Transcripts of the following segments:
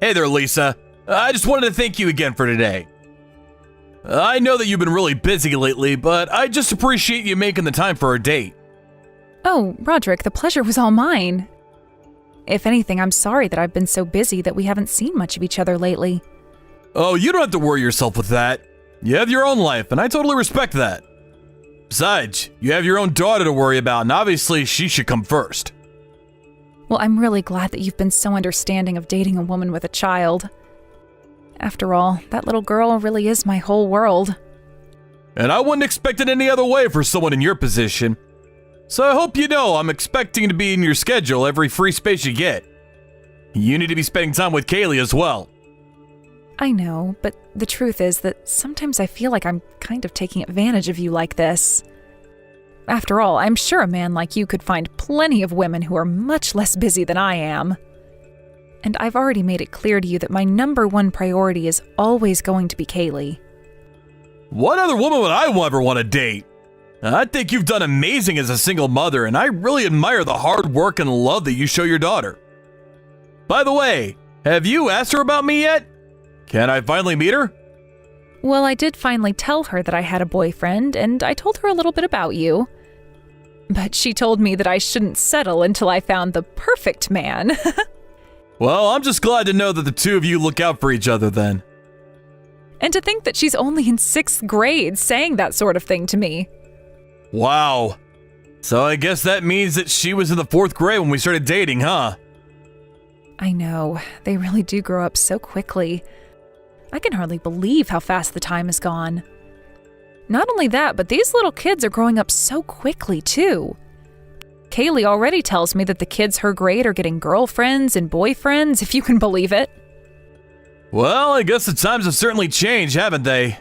Hey there, Lisa. I just wanted to thank you again for today. I know that you've been really busy lately, but I just appreciate you making the time for our date. Oh, Roderick, the pleasure was all mine. If anything, I'm sorry that I've been so busy that we haven't seen much of each other lately. Oh, you don't have to worry yourself with that. You have your own life, and I totally respect that. Besides, you have your own daughter to worry about, and obviously she should come first. Well, I'm really glad that you've been so understanding of dating a woman with a child. After all, that little girl really is my whole world. And I wouldn't expect it any other way for someone in your position. So I hope you know I'm expecting to be in your schedule every free space you get. You need to be spending time with Kaylee as well. I know, but the truth is that sometimes I feel like I'm kind of taking advantage of you like this. After all, I'm sure a man like you could find plenty of women who are much less busy than I am. And I've already made it clear to you that my number one priority is always going to be Kaylee. What other woman would I ever want to date? I think you've done amazing as a single mother, and I really admire the hard work and love that you show your daughter. By the way, have you asked her about me yet? Can I finally meet her? Well, I did finally tell her that I had a boyfriend, and I told her a little bit about you. But she told me that I shouldn't settle until I found the perfect man. Well, I'm just glad to know that the two of you look out for each other then. And to think that she's only in 6th grade saying that sort of thing to me. Wow. So I guess that means that she was in the 4th grade when we started dating, huh? I know, they really do grow up so quickly. I can hardly believe how fast the time has gone. Not only that, but these little kids are growing up so quickly, too. Kaylee already tells me that the kids her grade are getting girlfriends and boyfriends, if you can believe it. Well, I guess the times have certainly changed, haven't they?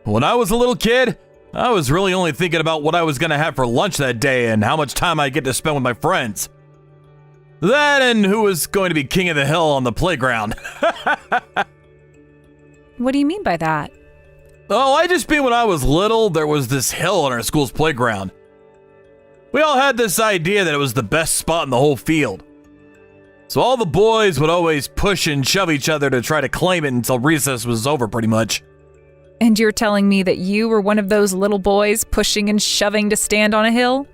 When I was a little kid, I was really only thinking about what I was going to have for lunch that day and how much time I'd get to spend with my friends. That and who was going to be king of the hill on the playground. What do you mean by that? Oh, I just mean when I was little, there was this hill on our school's playground. We all had this idea that it was the best spot in the whole field. So all the boys would always push and shove each other to try to claim it until recess was over, pretty much. And you're telling me that you were one of those little boys pushing and shoving to stand on a hill?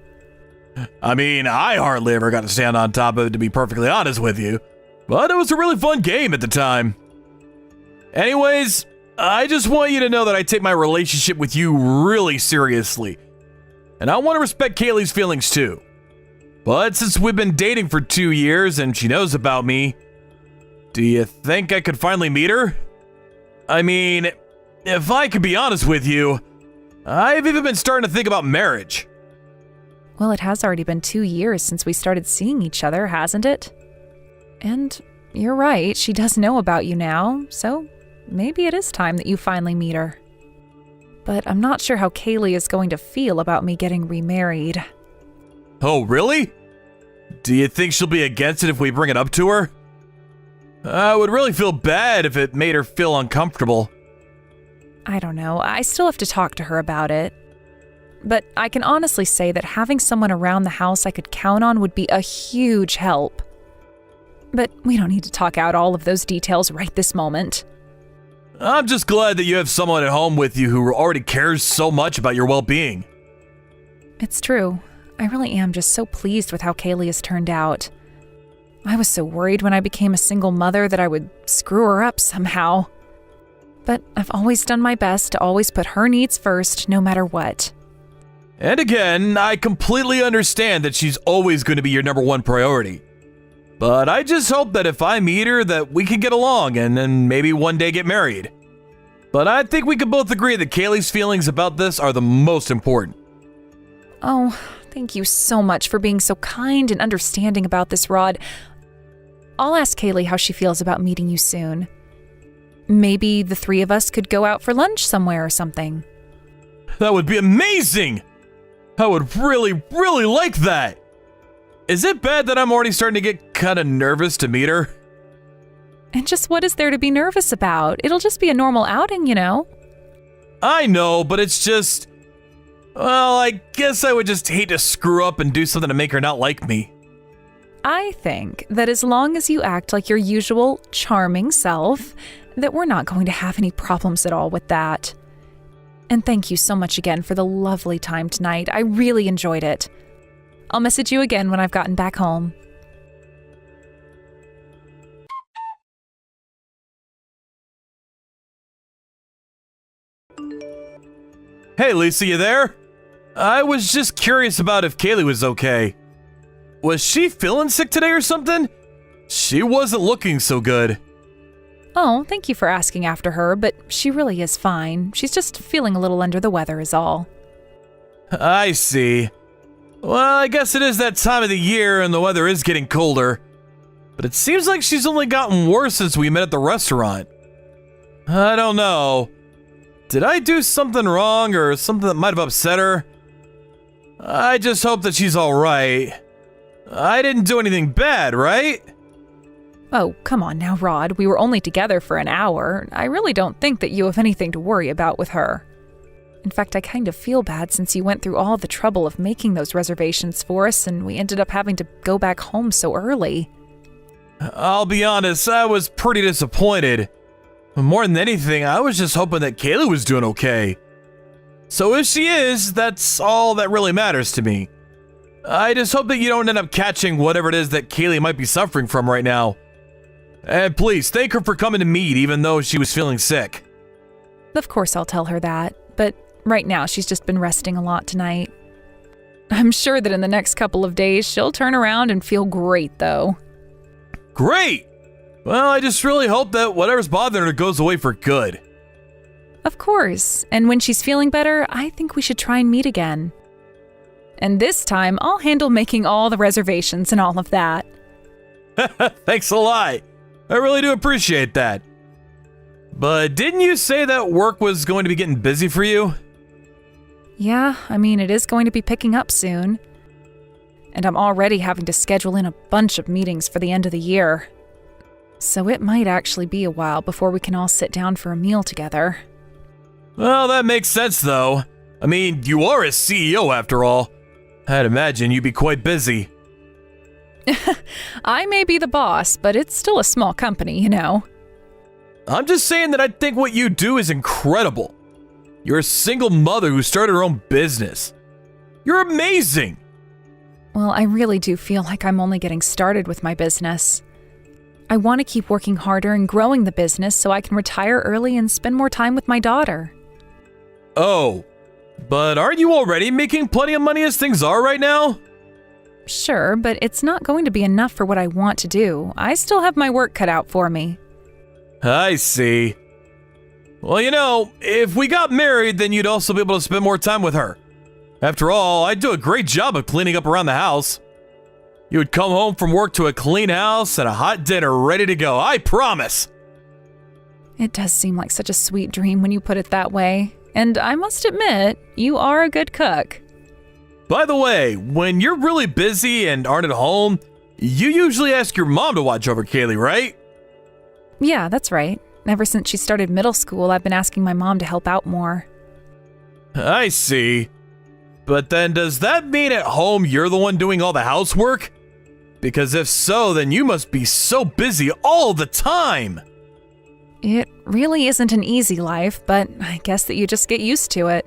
I mean, I hardly ever got to stand on top of it, to be perfectly honest with you. But it was a really fun game at the time. Anyways, I just want you to know that I take my relationship with you really seriously. And I want to respect Kaylee's feelings too. But since we've been dating for 2 years and she knows about me, do you think I could finally meet her? I mean, if I could be honest with you, I've even been starting to think about marriage. Well, it has already been 2 years since we started seeing each other, hasn't it? And you're right, she does know about you now, so maybe it is time that you finally meet her. But I'm not sure how Kaylee is going to feel about me getting remarried. Oh, really? Do you think she'll be against it if we bring it up to her? I would really feel bad if it made her feel uncomfortable. I don't know, I still have to talk to her about it. But I can honestly say that having someone around the house I could count on would be a huge help. But we don't need to talk out all of those details right this moment. I'm just glad that you have someone at home with you who already cares so much about your well-being. It's true. I really am just so pleased with how Kaylee has turned out. I was so worried when I became a single mother that I would screw her up somehow. But I've always done my best to always put her needs first, no matter what. And again, I completely understand that she's always going to be your number one priority. But I just hope that if I meet her that we can get along and then maybe one day get married. But I think we can both agree that Kaylee's feelings about this are the most important. Oh, thank you so much for being so kind and understanding about this, Rod. I'll ask Kaylee how she feels about meeting you soon. Maybe the 3 of us could go out for lunch somewhere or something. That would be amazing! I would really, really like that! Is it bad that I'm already starting to get kind of nervous to meet her? And just what is there to be nervous about? It'll just be a normal outing, you know? I know, but it's just... Well, I guess I would just hate to screw up and do something to make her not like me. I think that as long as you act like your usual charming self, that we're not going to have any problems at all with that. And thank you so much again for the lovely time tonight. I really enjoyed it. I'll message you again when I've gotten back home. Hey, Lisa, you there? I was just curious about if Kaylee was okay. Was she feeling sick today or something? She wasn't looking so good. Oh, thank you for asking after her, but she really is fine. She's just feeling a little under the weather is all. I see. Well, I guess it is that time of the year and the weather is getting colder. But it seems like she's only gotten worse since we met at the restaurant. I don't know. Did I do something wrong or something that might have upset her? I just hope that she's alright. I didn't do anything bad, right? Oh, come on now, Rod. We were only together for an hour. I really don't think that you have anything to worry about with her. In fact, I kind of feel bad since you went through all the trouble of making those reservations for us and we ended up having to go back home so early. I'll be honest, I was pretty disappointed. More than anything, I was just hoping that Kaylee was doing okay. So if she is, that's all that really matters to me. I just hope that you don't end up catching whatever it is that Kaylee might be suffering from right now. And please, thank her for coming to meet even though she was feeling sick. Of course I'll tell her that, but right now she's just been resting a lot tonight. I'm sure that in the next couple of days she'll turn around and feel great though. Great! Well, I just really hope that whatever's bothering her goes away for good. Of course, and when she's feeling better, I think we should try and meet again. And this time, I'll handle making all the reservations and all of that. Thanks a lot. I really do appreciate that. But didn't you say that work was going to be getting busy for you? Yeah, I mean, it is going to be picking up soon. And I'm already having to schedule in a bunch of meetings for the end of the year. So it might actually be a while before we can all sit down for a meal together. Well, that makes sense, though. I mean, you are a CEO after all. I'd imagine you'd be quite busy. I may be the boss, but it's still a small company, you know. I'm just saying that I think what you do is incredible. You're a single mother who started her own business. You're amazing. Well, I really do feel like I'm only getting started with my business. I want to keep working harder and growing the business so I can retire early and spend more time with my daughter. Oh, but aren't you already making plenty of money as things are right now? Sure, but it's not going to be enough for what I want to do. I still have my work cut out for me. I see. Well, you know, if we got married, then you'd also be able to spend more time with her. After all, I do a great job of cleaning up around the house. You would come home from work to a clean house and a hot dinner ready to go, I promise. It does seem like such a sweet dream when you put it that way. And I must admit, you are a good cook. By the way, when you're really busy and aren't at home, you usually ask your mom to watch over Kaylee, right? Yeah, that's right. Ever since she started middle school, I've been asking my mom to help out more. I see. But then does that mean at home you're the one doing all the housework? Because if so, then you must be so busy all the time. It really isn't an easy life, but I guess that you just get used to it.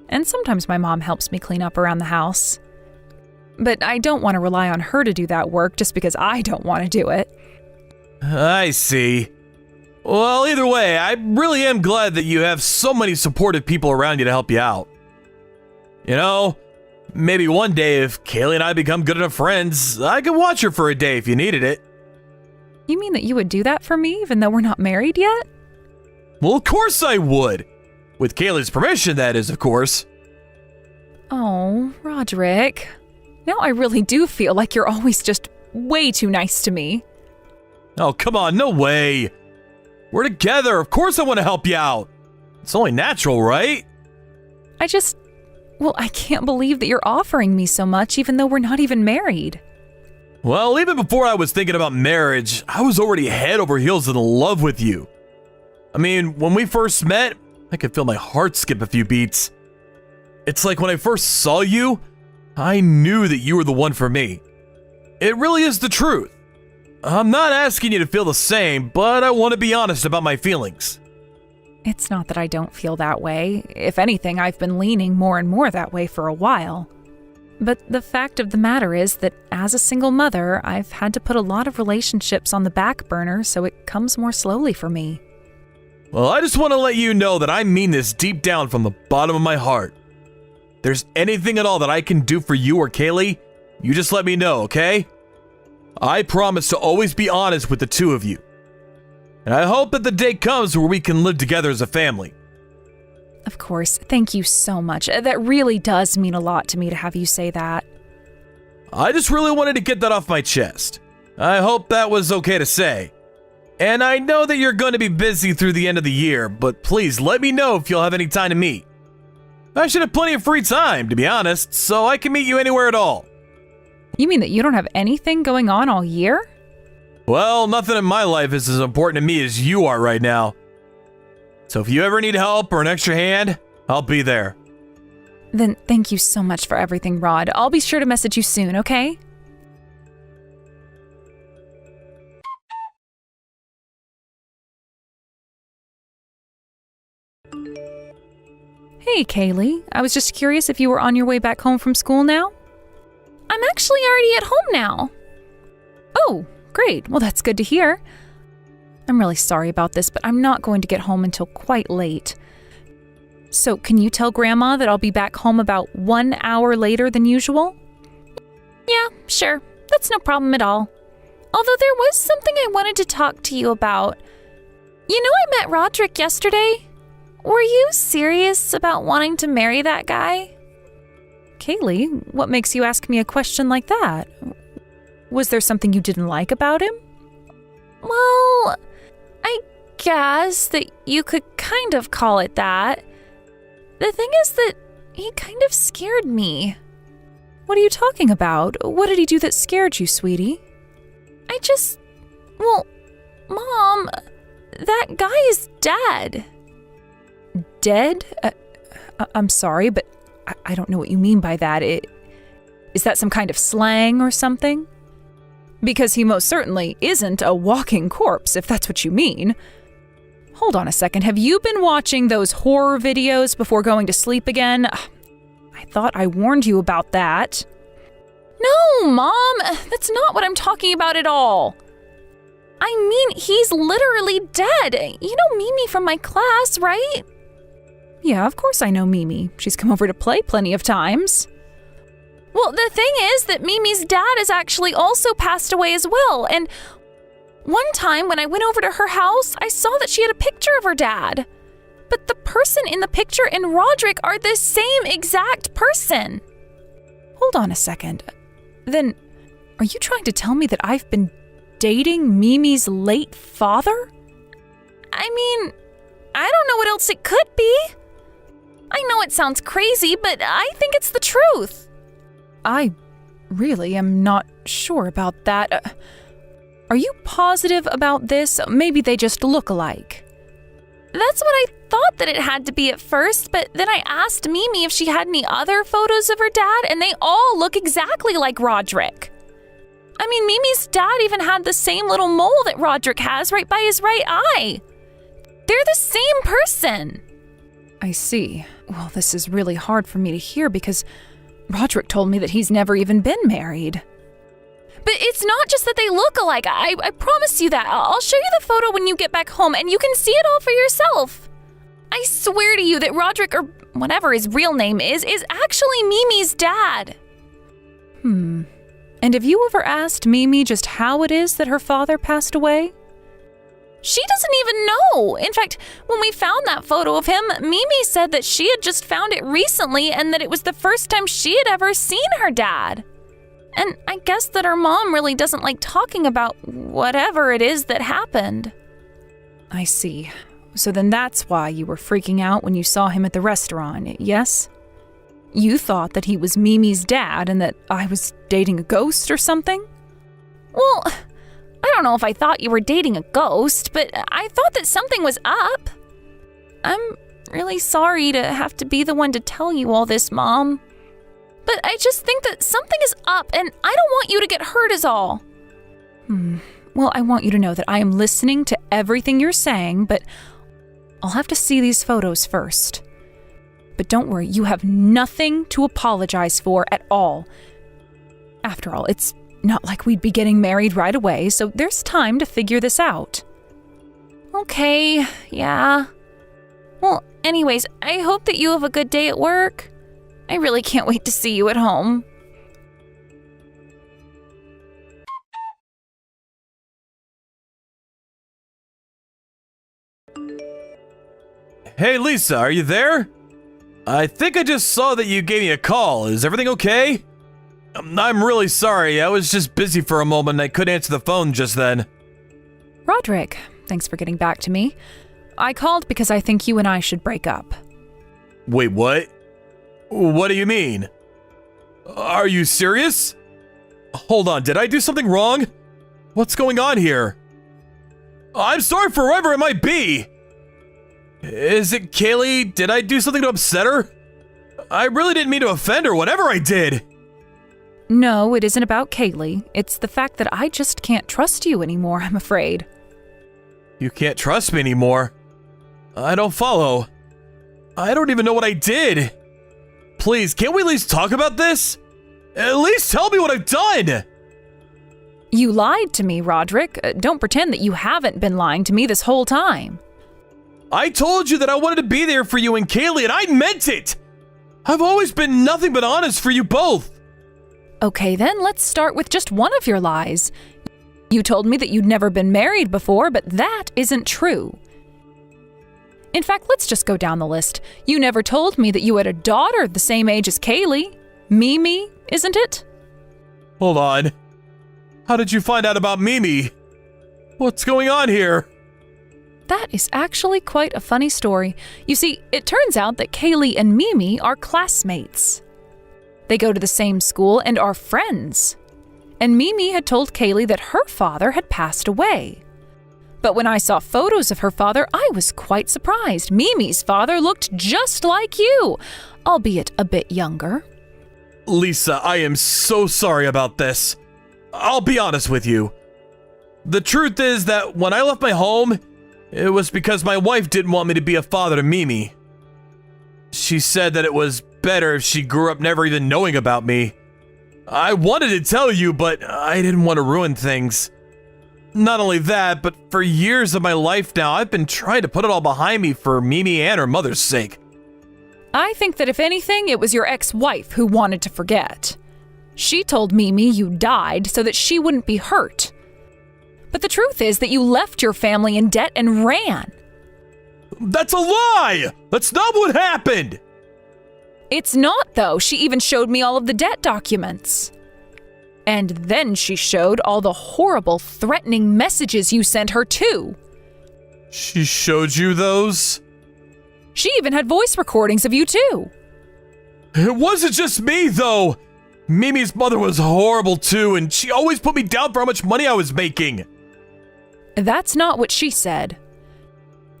And sometimes my mom helps me clean up around the house. But I don't want to rely on her to do that work just because I don't want to do it. I see. Well, either way, I really am glad that you have so many supportive people around you to help you out. You know, maybe one day if Kaylee and I become good enough friends, I could watch her for a day if you needed it. You mean that you would do that for me even though we're not married yet? Well, of course I would. With Kaylee's permission, that is, of course. Oh, Roderick. Now I really do feel like you're always just way too nice to me. Oh, come on, no way. We're together, of course I want to help you out. It's only natural, right? I can't believe that you're offering me so much even though we're not even married. Well, even before I was thinking about marriage, I was already head over heels in love with you. I mean, when we first met, I could feel my heart skip a few beats. It's like when I first saw you, I knew that you were the one for me. It really is the truth. I'm not asking you to feel the same, but I want to be honest about my feelings. It's not that I don't feel that way. If anything, I've been leaning more and more that way for a while. But the fact of the matter is that as a single mother, I've had to put a lot of relationships on the back burner, so it comes more slowly for me. Well, I just want to let you know that I mean this deep down from the bottom of my heart. If there's anything at all that I can do for you or Kaylee, you just let me know, okay? I promise to always be honest with the two of you. And I hope that the day comes where we can live together as a family. Of course, thank you so much. That really does mean a lot to me to have you say that. I just really wanted to get that off my chest. I hope that was okay to say. And I know that you're going to be busy through the end of the year, but please let me know if you'll have any time to meet. I should have plenty of free time, to be honest, so I can meet you anywhere at all. You mean that you don't have anything going on all year? Well, nothing in my life is as important to me as you are right now. So if you ever need help or an extra hand, I'll be there. Then thank you so much for everything, Rod. I'll be sure to message you soon, okay? Hey, Kaylee. I was just curious if you were on your way back home from school now? I'm actually already at home now. Oh, great. Well, that's good to hear. I'm really sorry about this, but I'm not going to get home until quite late. So, can you tell Grandma that I'll be back home about 1 hour later than usual? Yeah, sure. That's no problem at all. Although there was something I wanted to talk to you about. You know, I met Roderick yesterday. Were you serious about wanting to marry that guy? Kaylee, what makes you ask me a question like that? Was there something you didn't like about him? Well, I guess that you could kind of call it that. The thing is that he kind of scared me. What are you talking about? What did he do that scared you, sweetie? Well, Mom, that guy is dead. Dead? I'm sorry, but I don't know what you mean by that. Is that some kind of slang or something? Because he most certainly isn't a walking corpse, if that's what you mean. Hold on a second. Have you been watching those horror videos before going to sleep again? I thought I warned you about that. No, Mom, that's not what I'm talking about at all. I mean, he's literally dead. You know Mimi from my class, right? Yeah, of course I know Mimi. She's come over to play plenty of times. Well, the thing is that Mimi's dad has actually also passed away as well, and one time when I went over to her house, I saw that she had a picture of her dad. But the person in the picture and Roderick are the same exact person. Hold on a second. Then, are you trying to tell me that I've been dating Mimi's late father? I mean, I don't know what else it could be. I know it sounds crazy, but I think it's the truth. I really am not sure about that. Are you positive about this? Maybe they just look alike. That's what I thought that it had to be at first, but then I asked Mimi if she had any other photos of her dad, and they all look exactly like Roderick. I mean, Mimi's dad even had the same little mole that Roderick has right by his right eye. They're the same person. I see. Well, this is really hard for me to hear because Roderick told me that he's never even been married. But it's not just that they look alike. I promise you that. I'll show you the photo when you get back home and you can see it all for yourself. I swear to you that Roderick, or whatever his real name is actually Mimi's dad. And have you ever asked Mimi just how it is that her father passed away? She doesn't even know. In fact, when we found that photo of him, Mimi said that she had just found it recently and that it was the first time she had ever seen her dad. And I guess that her mom really doesn't like talking about whatever it is that happened. I see. So then that's why you were freaking out when you saw him at the restaurant, yes? You thought that he was Mimi's dad and that I was dating a ghost or something? Well, I don't know if I thought you were dating a ghost, but I thought that something was up. I'm really sorry to have to be the one to tell you all this, Mom. But I just think that something is up, and I don't want you to get hurt is all. Well, I want you to know that I am listening to everything you're saying, but I'll have to see these photos first. But don't worry, you have nothing to apologize for at all. After all, it's not like we'd be getting married right away, so there's time to figure this out. Okay, yeah. Well, anyways, I hope that you have a good day at work. I really can't wait to see you at home. Hey Lisa, are you there? I think I just saw that you gave me a call. Is everything okay? I'm really sorry. I was just busy for a moment and I couldn't answer the phone just then. Roderick, thanks for getting back to me. I called because I think you and I should break up. Wait, what? What do you mean? Are you serious? Hold on, did I do something wrong? What's going on here? I'm sorry for whoever it might be. Is it Kaylee? Did I do something to upset her? I really didn't mean to offend her, whatever I did. No, it isn't about Kaylee. It's the fact that I just can't trust you anymore, I'm afraid. You can't trust me anymore? I don't follow. I don't even know what I did. Please, can't we at least talk about this? At least tell me what I've done! You lied to me, Roderick. Don't pretend that you haven't been lying to me this whole time. I told you that I wanted to be there for you and Kaylee, and I meant it! I've always been nothing but honest for you both. Okay, then let's start with just one of your lies. You told me that you'd never been married before, but that isn't true. In fact, let's just go down the list. You never told me that you had a daughter the same age as Kaylee. Mimi, isn't it? Hold on. How did you find out about Mimi? What's going on here? That is actually quite a funny story. You see, it turns out that Kaylee and Mimi are classmates. They go to the same school and are friends. And Mimi had told Kaylee that her father had passed away. But when I saw photos of her father, I was quite surprised. Mimi's father looked just like you, albeit a bit younger. Lisa, I am so sorry about this. I'll be honest with you. The truth is that when I left my home, it was because my wife didn't want me to be a father to Mimi. She said that it was better if she grew up never even knowing about me. I wanted to tell you, but I didn't want to ruin things. Not only that, but for years of my life now, I've been trying to put it all behind me for Mimi and her mother's sake. I think that if anything, it was your ex-wife who wanted to forget. She told Mimi you died so that she wouldn't be hurt. But the truth is that you left your family in debt and ran. That's a lie! That's not what happened! It's not, though. She even showed me all of the debt documents. And then she showed all the horrible, threatening messages you sent her, too. She showed you those? She even had voice recordings of you, too. It wasn't just me, though. Mimi's mother was horrible, too, and she always put me down for how much money I was making. That's not what she said.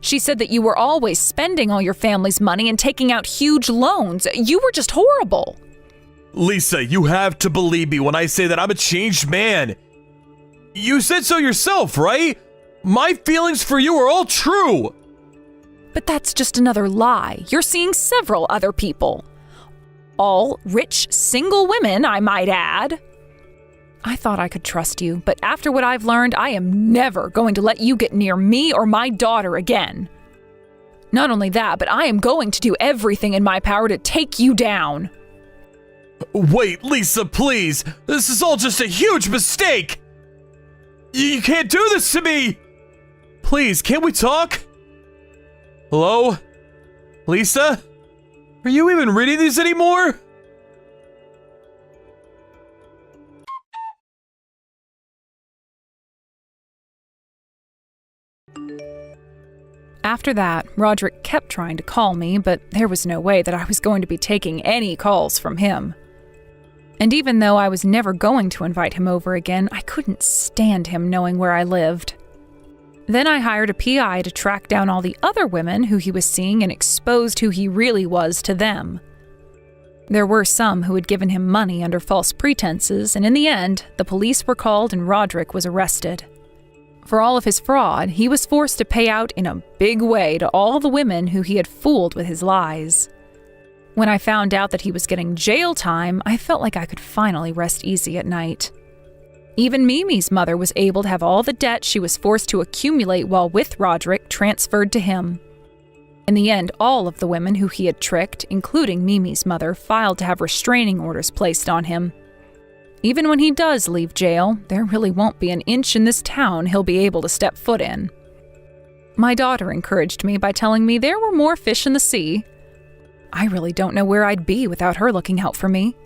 She said that you were always spending all your family's money and taking out huge loans. You were just horrible. Lisa, you have to believe me when I say that I'm a changed man. You said so yourself, right? My feelings for you are all true. But that's just another lie. You're seeing several other people. All rich, single women, I might add. I thought I could trust you, but after what I've learned, I am never going to let you get near me or my daughter again. Not only that, but I am going to do everything in my power to take you down. Wait, Lisa, please. This is all just a huge mistake. You can't do this to me. Please, can't we talk? Hello? Lisa? Are you even reading these anymore? After that, Roderick kept trying to call me, but there was no way that I was going to be taking any calls from him. And even though I was never going to invite him over again, I couldn't stand him knowing where I lived. Then I hired a PI to track down all the other women who he was seeing and exposed who he really was to them. There were some who had given him money under false pretenses, and in the end, the police were called and Roderick was arrested. For all of his fraud, he was forced to pay out in a big way to all the women who he had fooled with his lies. When I found out that he was getting jail time, I felt like I could finally rest easy at night. Even Mimi's mother was able to have all the debt she was forced to accumulate while with Roderick transferred to him. In the end, all of the women who he had tricked, including Mimi's mother, filed to have restraining orders placed on him. Even when he does leave jail, there really won't be an inch in this town he'll be able to step foot in. My daughter encouraged me by telling me there were more fish in the sea. I really don't know where I'd be without her looking out for me.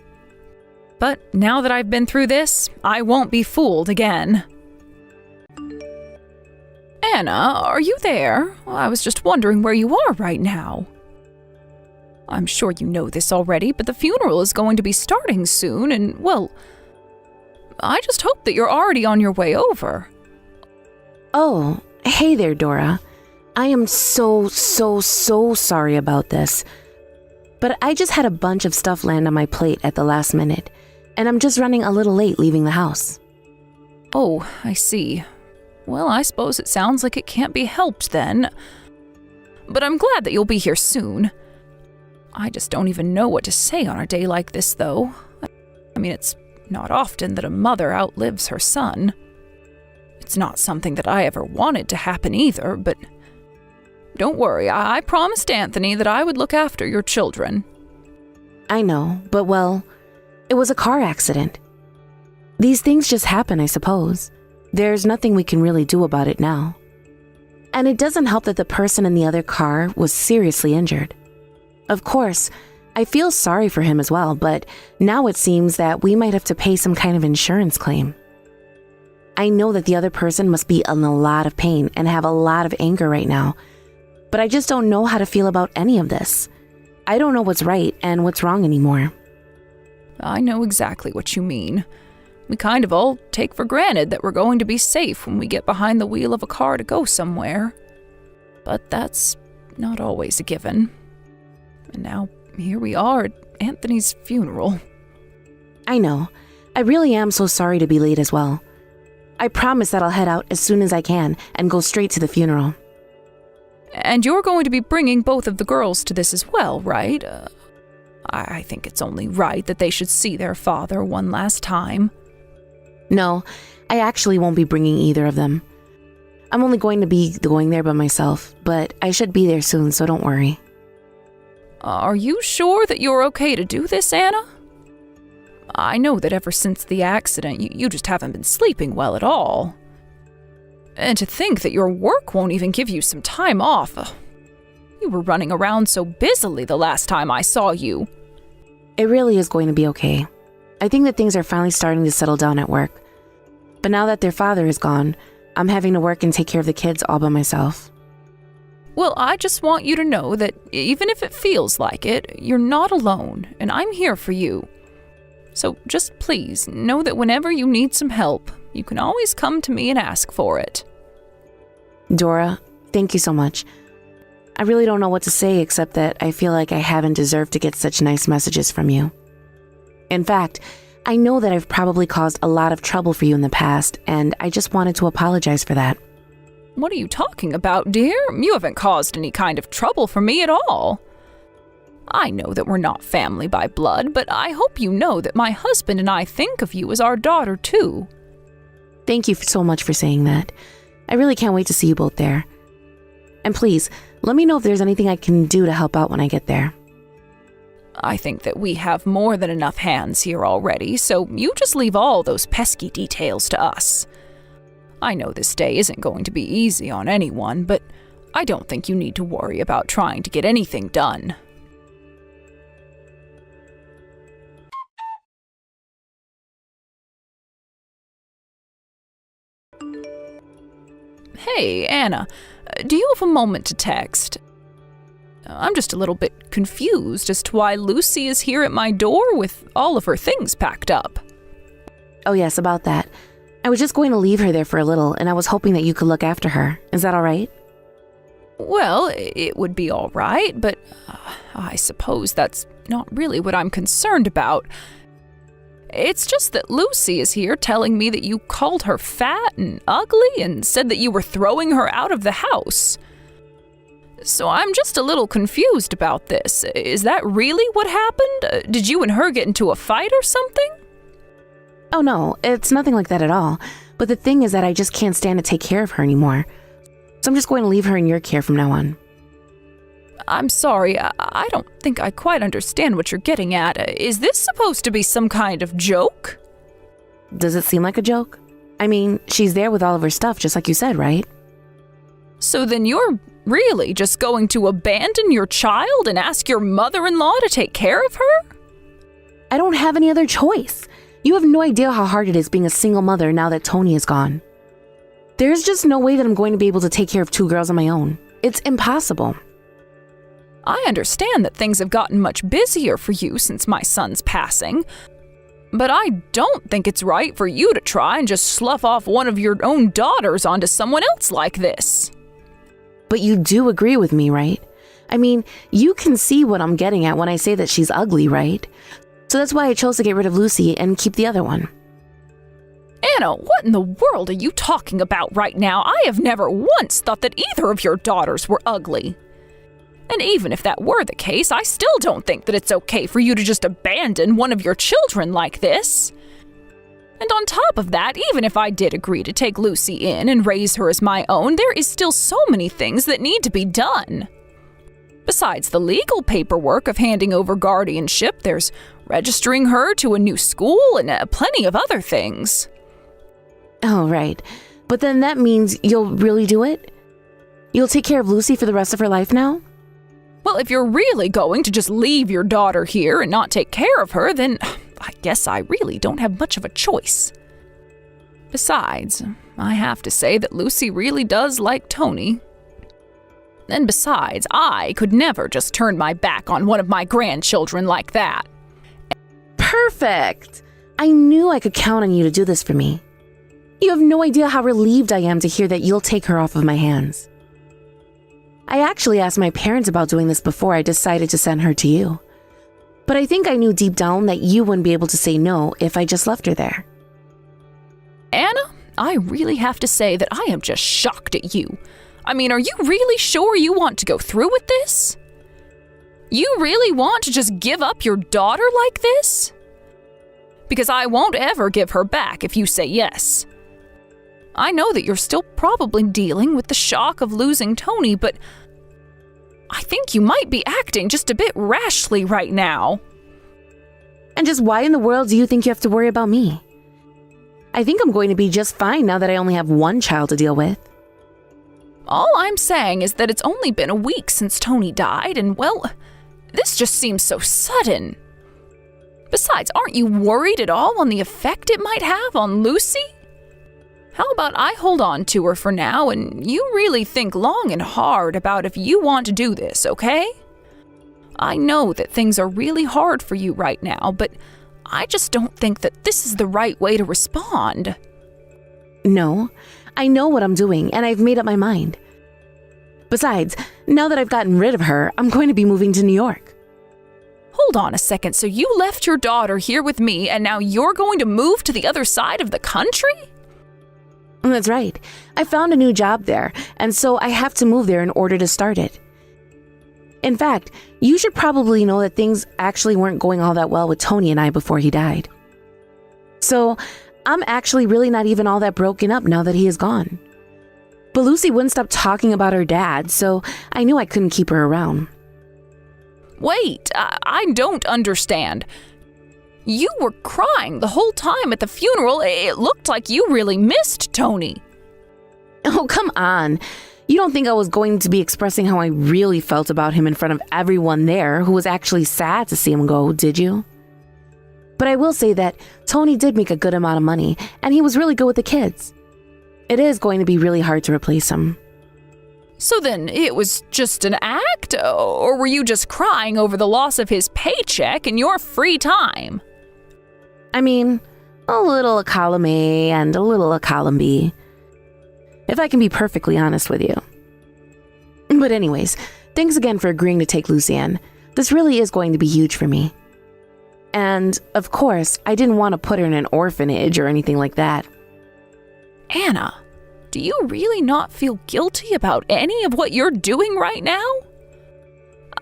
But now that I've been through this, I won't be fooled again. Anna, are you there? I was just wondering where you are right now. I'm sure you know this already, but the funeral is going to be starting soon, and, well, I just hope that you're already on your way over. Oh, hey there, Dora. I am so sorry about this. But I just had a bunch of stuff land on my plate at the last minute, and I'm just running a little late leaving the house. Oh, I see. Well, I suppose it sounds like it can't be helped then. But I'm glad that you'll be here soon. I just don't even know what to say on a day like this, though. I mean, it's not often that a mother outlives her son. It's not something that I ever wanted to happen either, but don't worry, I promised Anthony that I would look after your children. I know, but well, it was a car accident. These things just happen, I suppose. There's nothing we can really do about it now. And it doesn't help that the person in the other car was seriously injured. Of course, I feel sorry for him as well, but now it seems that we might have to pay some kind of insurance claim. I know that the other person must be in a lot of pain and have a lot of anger right now, but I just don't know how to feel about any of this. I don't know what's right and what's wrong anymore. I know exactly what you mean. We kind of all take for granted that we're going to be safe when we get behind the wheel of a car to go somewhere. But that's not always a given. And now, here we are at Anthony's funeral. I know. I really am so sorry to be late as well. I promise that I'll head out as soon as I can and go straight to the funeral. And you're going to be bringing both of the girls to this as well, right? I think it's only right that they should see their father one last time. No, I actually won't be bringing either of them. I'm only going to be going there by myself, but I should be there soon, so don't worry. Are you sure that you're okay to do this, Anna? I know that ever since the accident, you just haven't been sleeping well at all. And to think that your work won't even give you some time off. You were running around so busily the last time I saw you. It really is going to be okay. I think that things are finally starting to settle down at work. But now that their father is gone, I'm having to work and take care of the kids all by myself. Well, I just want you to know that even if it feels like it, you're not alone, and I'm here for you. So just please know that whenever you need some help, you can always come to me and ask for it. Dora, thank you so much. I really don't know what to say except that I feel like I haven't deserved to get such nice messages from you. In fact, I know that I've probably caused a lot of trouble for you in the past, and I just wanted to apologize for that. What are you talking about, dear? You haven't caused any kind of trouble for me at all. I know that we're not family by blood, but I hope you know that my husband and I think of you as our daughter, too. Thank you so much for saying that. I really can't wait to see you both there. And please, let me know if there's anything I can do to help out when I get there. I think that we have more than enough hands here already, so you just leave all those pesky details to us. I know this day isn't going to be easy on anyone, but I don't think you need to worry about trying to get anything done. Hey, Anna, do you have a moment to text? I'm just a little bit confused as to why Lucy is here at my door with all of her things packed up. Oh yes, about that. I was just going to leave her there for a little, and I was hoping that you could look after her. Is that all right? Well, it would be all right, but I suppose that's not really what I'm concerned about. It's just that Lucy is here telling me that you called her fat and ugly and said that you were throwing her out of the house. So I'm just a little confused about this. Is that really what happened? Did you and her get into a fight or something? Oh no, it's nothing like that at all. But the thing is that I just can't stand to take care of her anymore. So I'm just going to leave her in your care from now on. I'm sorry, I don't think I quite understand what you're getting at. Is this supposed to be some kind of joke? Does it seem like a joke? I mean, she's there with all of her stuff, just like you said, right? So then you're really just going to abandon your child and ask your mother-in-law to take care of her? I don't have any other choice. You have no idea how hard it is being a single mother now that Tony is gone. There's just no way that I'm going to be able to take care of 2 girls on my own. It's impossible. I understand that things have gotten much busier for you since my son's passing, but I don't think it's right for you to try and just slough off one of your own daughters onto someone else like this. But you do agree with me, right? I mean, you can see what I'm getting at when I say that she's ugly, right? So that's why I chose to get rid of Lucy and keep the other one. Anna, what in the world are you talking about right now? I have never once thought that either of your daughters were ugly. And even if that were the case, I still don't think that it's okay for you to just abandon one of your children like this. And on top of that, even if I did agree to take Lucy in and raise her as my own, there is still so many things that need to be done. Besides the legal paperwork of handing over guardianship, there's registering her to a new school and plenty of other things. Oh, right. But then that means you'll really do it? You'll take care of Lucy for the rest of her life now? Well, if you're really going to just leave your daughter here and not take care of her, then I guess I really don't have much of a choice. Besides, I have to say that Lucy really does like Tony. And besides, I could never just turn my back on one of my grandchildren like that. Perfect! I knew I could count on you to do this for me. You have no idea how relieved I am to hear that you'll take her off of my hands. I actually asked my parents about doing this before I decided to send her to you. But I think I knew deep down that you wouldn't be able to say no if I just left her there. Anna, I really have to say that I am just shocked at you. I mean, are you really sure you want to go through with this? You really want to just give up your daughter like this? Because I won't ever give her back if you say yes. I know that you're still probably dealing with the shock of losing Tony, but I think you might be acting just a bit rashly right now. And just why in the world do you think you have to worry about me? I think I'm going to be just fine now that I only have one child to deal with. All I'm saying is that it's only been a week since Tony died, and well, this just seems so sudden. Besides, aren't you worried at all on the effect it might have on Lucy? How about I hold on to her for now and you really think long and hard about if you want to do this, okay? I know that things are really hard for you right now, but I just don't think that this is the right way to respond. No, I know what I'm doing and I've made up my mind. Besides, now that I've gotten rid of her, I'm going to be moving to New York. Hold on a second, so you left your daughter here with me and now you're going to move to the other side of the country? That's right. I found a new job there, and so I have to move there in order to start it. In fact, you should probably know that things actually weren't going all that well with Tony and I before he died. So, I'm actually really not even all that broken up now that he is gone. But Lucy wouldn't stop talking about her dad, so I knew I couldn't keep her around. Wait, I don't understand. You were crying the whole time at the funeral. It looked like you really missed Tony. Oh, come on. You don't think I was going to be expressing how I really felt about him in front of everyone there who was actually sad to see him go, did you? But I will say that Tony did make a good amount of money, and he was really good with the kids. It is going to be really hard to replace him. So then it was just an act? Or were you just crying over the loss of his paycheck in your free time? I mean, a little a column A and a little a column B, if I can be perfectly honest with you. But anyways, thanks again for agreeing to take Lucy in. This really is going to be huge for me. And, of course, I didn't want to put her in an orphanage or anything like that. Anna, do you really not feel guilty about any of what you're doing right now?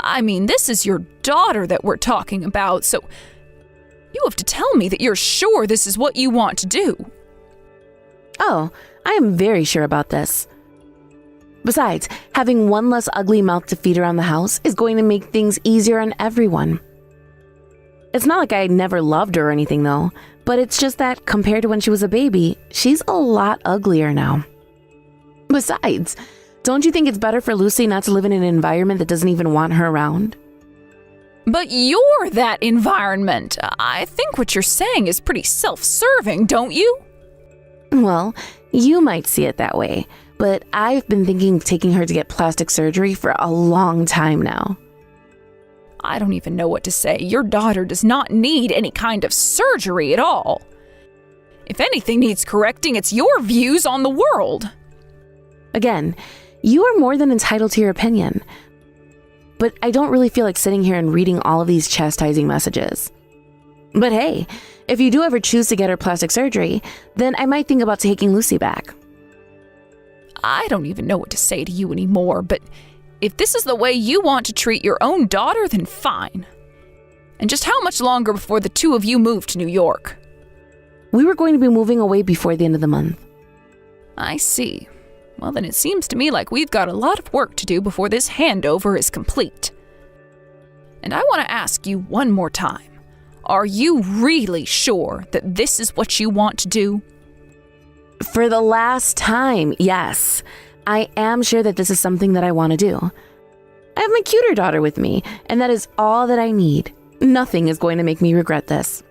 I mean, this is your daughter that we're talking about, so you have to tell me that you're sure this is what you want to do. Oh, I am very sure about this. Besides, having one less ugly mouth to feed around the house is going to make things easier on everyone. It's not like I never loved her or anything though, but it's just that compared to when she was a baby, she's a lot uglier now. Besides, don't you think it's better for Lucy not to live in an environment that doesn't even want her around? But you're that environment. I think what you're saying is pretty self-serving, don't you? Well, you might see it that way, but I've been thinking of taking her to get plastic surgery for a long time now. I don't even know what to say. Your daughter does not need any kind of surgery at all. If anything needs correcting, it's your views on the world. Again, you are more than entitled to your opinion, but I don't really feel like sitting here and reading all of these chastising messages. But hey, if you do ever choose to get her plastic surgery, then I might think about taking Lucy back. I don't even know what to say to you anymore, but if this is the way you want to treat your own daughter, then fine. And just how much longer before the two of you move to New York? We were going to be moving away before the end of the month. I see. Well, then it seems to me like we've got a lot of work to do before this handover is complete. And I want to ask you one more time. Are you really sure that this is what you want to do? For the last time, yes. I am sure that this is something that I want to do. I have my cuter daughter with me, and that is all that I need. Nothing is going to make me regret this.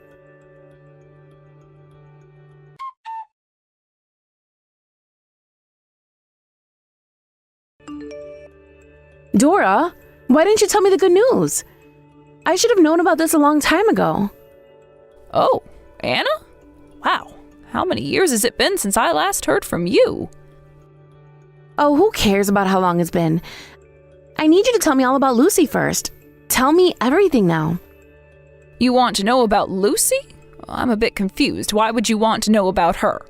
Dora, why didn't you tell me the good news? I should have known about this a long time ago. Oh, Anna? Wow, how many years has it been since I last heard from you? Oh, who cares about how long it's been? I need you to tell me all about Lucy first. Tell me everything now. You want to know about Lucy? I'm a bit confused. Why would you want to know about her?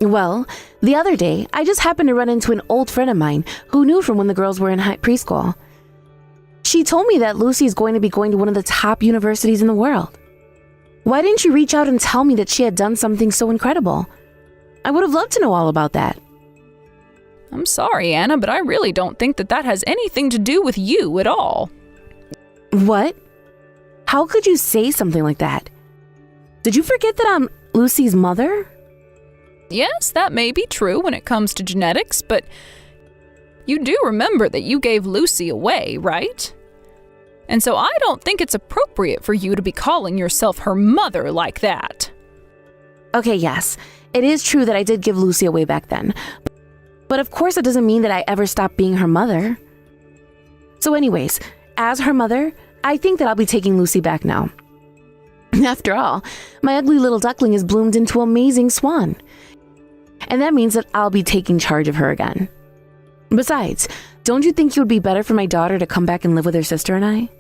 Well, the other day, I just happened to run into an old friend of mine who knew from when the girls were in preschool. She told me that Lucy is going to be going to one of the top universities in the world. Why didn't you reach out and tell me that she had done something so incredible? I would have loved to know all about that. I'm sorry, Anna, but I really don't think that has anything to do with you at all. What? How could you say something like that? Did you forget that I'm Lucy's mother? Yes, that may be true when it comes to genetics, but you do remember that you gave Lucy away, right? And so I don't think it's appropriate for you to be calling yourself her mother like that. Okay, yes, it is true that I did give Lucy away back then. But of course it doesn't mean that I ever stopped being her mother. So anyways, as her mother, I think that I'll be taking Lucy back now. After all, my ugly little duckling has bloomed into an amazing swan. And that means that I'll be taking charge of her again. Besides, don't you think it would be better for my daughter to come back and live with her sister and I?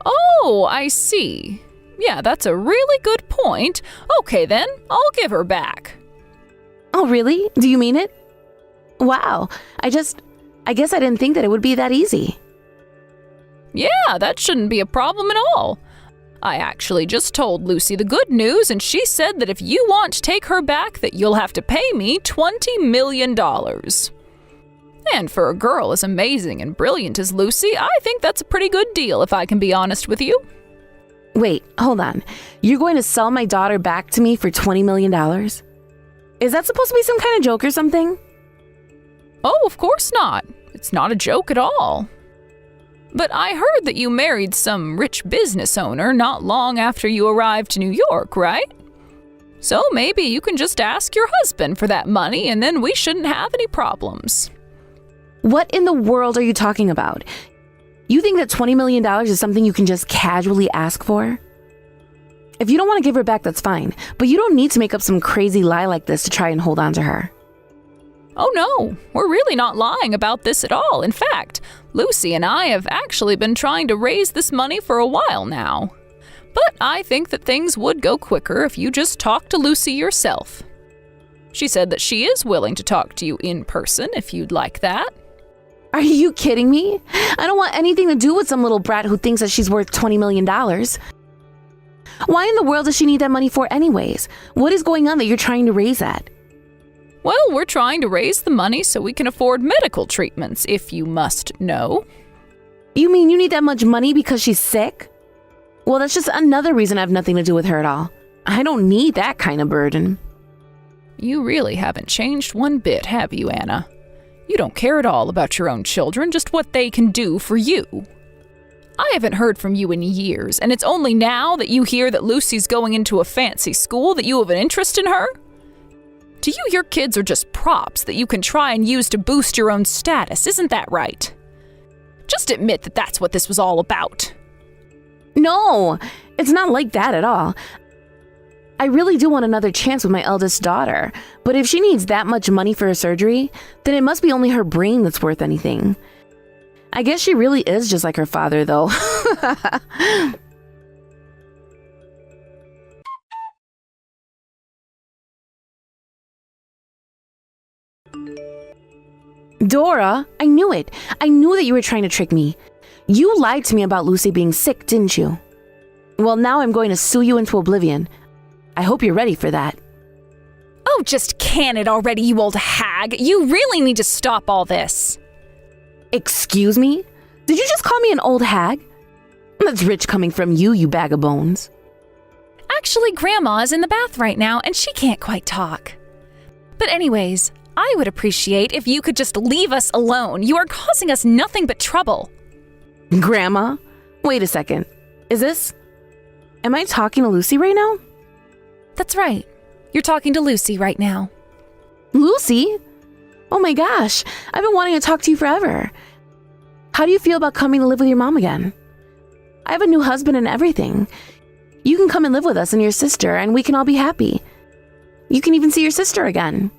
Oh, I see. Yeah, that's a really good point. Okay then, I'll give her back. Oh really? Do you mean it? Wow, I guess I didn't think that it would be that easy. Yeah, that shouldn't be a problem at all. I actually just told Lucy the good news, and she said that if you want to take her back, that you'll have to pay me $20 million. And for a girl as amazing and brilliant as Lucy, I think that's a pretty good deal, if I can be honest with you. Wait, hold on. You're going to sell my daughter back to me for $20 million? Is that supposed to be some kind of joke or something? Oh, of course not. It's not a joke at all. But I heard that you married some rich business owner not long after you arrived to New York, right? So maybe you can just ask your husband for that money and then we shouldn't have any problems. What in the world are you talking about? You think that $20 million is something you can just casually ask for? If you don't want to give her back, that's fine. But you don't need to make up some crazy lie like this to try and hold on to her. Oh no, we're really not lying about this at all. In fact, Lucy and I have actually been trying to raise this money for a while now. But I think that things would go quicker if you just talk to Lucy yourself. She said that she is willing to talk to you in person if you'd like that. Are you kidding me? I don't want anything to do with some little brat who thinks that she's worth $20 million. Why in the world does she need that money for anyways? What is going on that you're trying to raise at? Well, we're trying to raise the money so we can afford medical treatments, if you must know. You mean you need that much money because she's sick? Well, that's just another reason I have nothing to do with her at all. I don't need that kind of burden. You really haven't changed one bit, have you, Anna? You don't care at all about your own children, just what they can do for you. I haven't heard from you in years, and it's only now that you hear that Lucy's going into a fancy school that you have an interest in her? To you, your kids are just props that you can try and use to boost your own status, isn't that right? Just admit that that's what this was all about. No, it's not like that at all. I really do want another chance with my eldest daughter, but if she needs that much money for her surgery, then it must be only her brain that's worth anything. I guess she really is just like her father, though. Dora, I knew it. I knew that you were trying to trick me. You lied to me about Lucy being sick, didn't you? Well, now I'm going to sue you into oblivion. I hope you're ready for that. Oh, just can it already, you old hag. You really need to stop all this. Excuse me? Did you just call me an old hag? That's rich coming from you, you bag of bones. Actually, Grandma is in the bath right now, and she can't quite talk. But anyways, I would appreciate if you could just leave us alone. You are causing us nothing but trouble. Grandma? Wait a second. Am I talking to Lucy right now? That's right. You're talking to Lucy right now. Lucy? Oh my gosh, I've been wanting to talk to you forever. How do you feel about coming to live with your mom again? I have a new husband and everything. You can come and live with us and your sister, and we can all be happy. You can even see your sister again.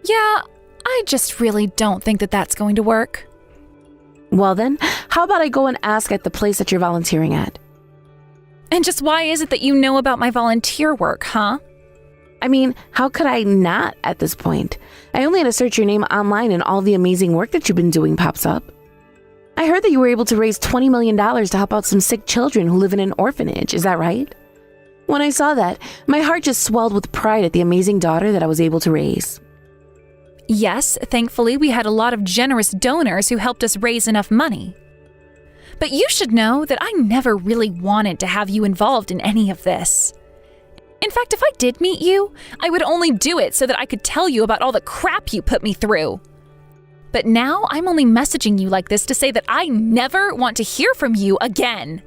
Yeah, I just really don't think that that's going to work. Well then, how about I go and ask at the place that you're volunteering at? And just why is it that you know about my volunteer work, huh? I mean, how could I not at this point? I only had to search your name online and all the amazing work that you've been doing pops up. I heard that you were able to raise $20 million to help out some sick children who live in an orphanage, is that right? When I saw that, my heart just swelled with pride at the amazing daughter that I was able to raise. Yes, thankfully we had a lot of generous donors who helped us raise enough money. But you should know that I never really wanted to have you involved in any of this. In fact, if I did meet you, I would only do it so that I could tell you about all the crap you put me through. But now I'm only messaging you like this to say that I never want to hear from you again.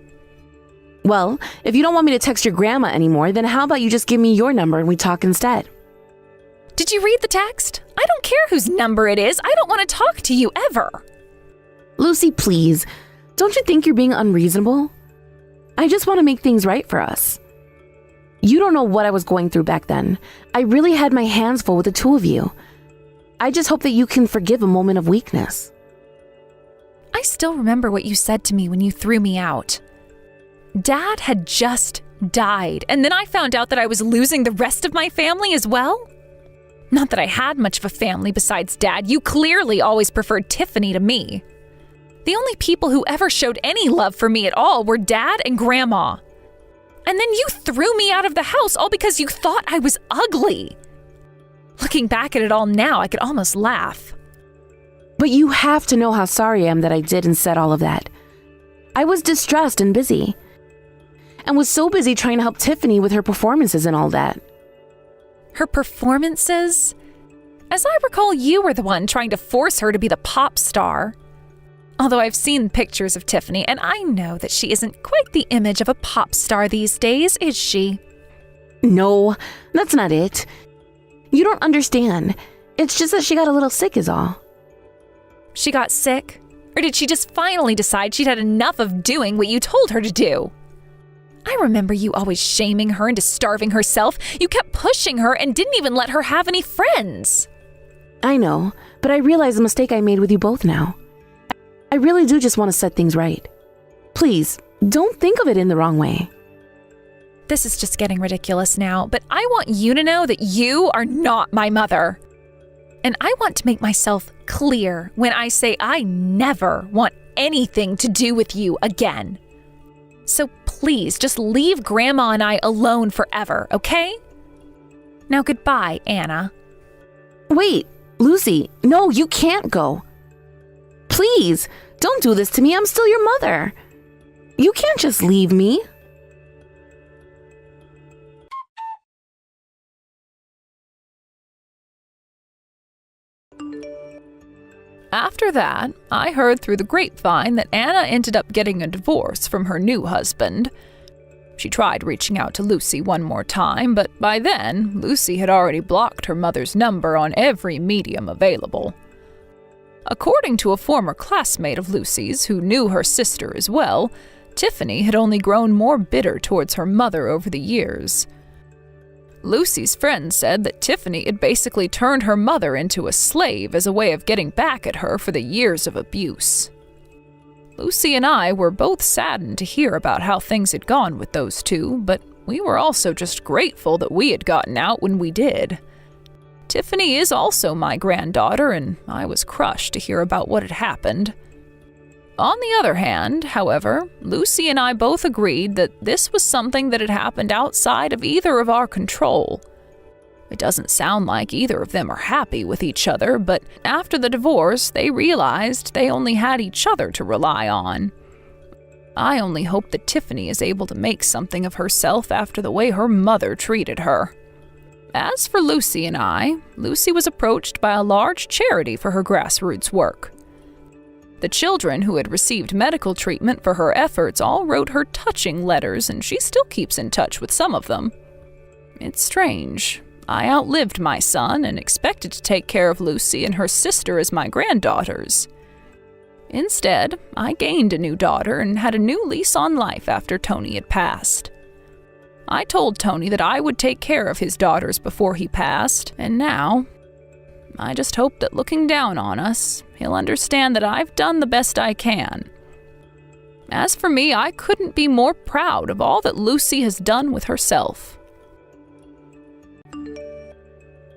Well, if you don't want me to text your grandma anymore, then how about you just give me your number and we talk instead? Did you read the text? I don't care whose number it is. I don't want to talk to you ever. Lucy, please. Don't you think you're being unreasonable? I just want to make things right for us. You don't know what I was going through back then. I really had my hands full with the two of you. I just hope that you can forgive a moment of weakness. I still remember what you said to me when you threw me out. Dad had just died, and then I found out that I was losing the rest of my family as well. Not that I had much of a family besides Dad. You clearly always preferred Tiffany to me. The only people who ever showed any love for me at all were Dad and Grandma. And then you threw me out of the house all because you thought I was ugly. Looking back at it all now, I could almost laugh. But you have to know how sorry I am that I did and said all of that. I was distressed and busy. And was so busy trying to help Tiffany with her performances and all that. Her performances? As I recall, you were the one trying to force her to be the pop star. Although I've seen pictures of Tiffany, and I know that she isn't quite the image of a pop star these days, is she? No, that's not it. You don't understand. It's just that she got a little sick is all. She got sick? Or did she just finally decide she'd had enough of doing what you told her to do? I remember you always shaming her into starving herself. You kept pushing her and didn't even let her have any friends. I know, but I realize the mistake I made with you both now. I really do just want to set things right. Please, don't think of it in the wrong way. This is just getting ridiculous now, but I want you to know that you are not my mother. And I want to make myself clear when I say I never want anything to do with you again. So please, just leave Grandma and I alone forever, okay? Now goodbye, Anna. Wait, Lucy, no, you can't go. Please, don't do this to me. I'm still your mother. You can't just leave me. After that, I heard through the grapevine that Anna ended up getting a divorce from her new husband. She tried reaching out to Lucy one more time, but by then, Lucy had already blocked her mother's number on every medium available. According to a former classmate of Lucy's who knew her sister as well, Tiffany had only grown more bitter towards her mother over the years. Lucy's friend said that Tiffany had basically turned her mother into a slave as a way of getting back at her for the years of abuse. Lucy and I were both saddened to hear about how things had gone with those two, but we were also just grateful that we had gotten out when we did. Tiffany is also my granddaughter, and I was crushed to hear about what had happened. On the other hand, however, Lucy and I both agreed that this was something that had happened outside of either of our control. It doesn't sound like either of them are happy with each other, but after the divorce, they realized they only had each other to rely on. I only hope that Tiffany is able to make something of herself after the way her mother treated her. As for Lucy and I, Lucy was approached by a large charity for her grassroots work. The children who had received medical treatment for her efforts all wrote her touching letters, and she still keeps in touch with some of them. It's strange. I outlived my son and expected to take care of Lucy and her sister as my granddaughters. Instead, I gained a new daughter and had a new lease on life after Tony had passed. I told Tony that I would take care of his daughters before he passed, and now I just hope that looking down on us, he'll understand that I've done the best I can. As for me, I couldn't be more proud of all that Lucy has done with herself.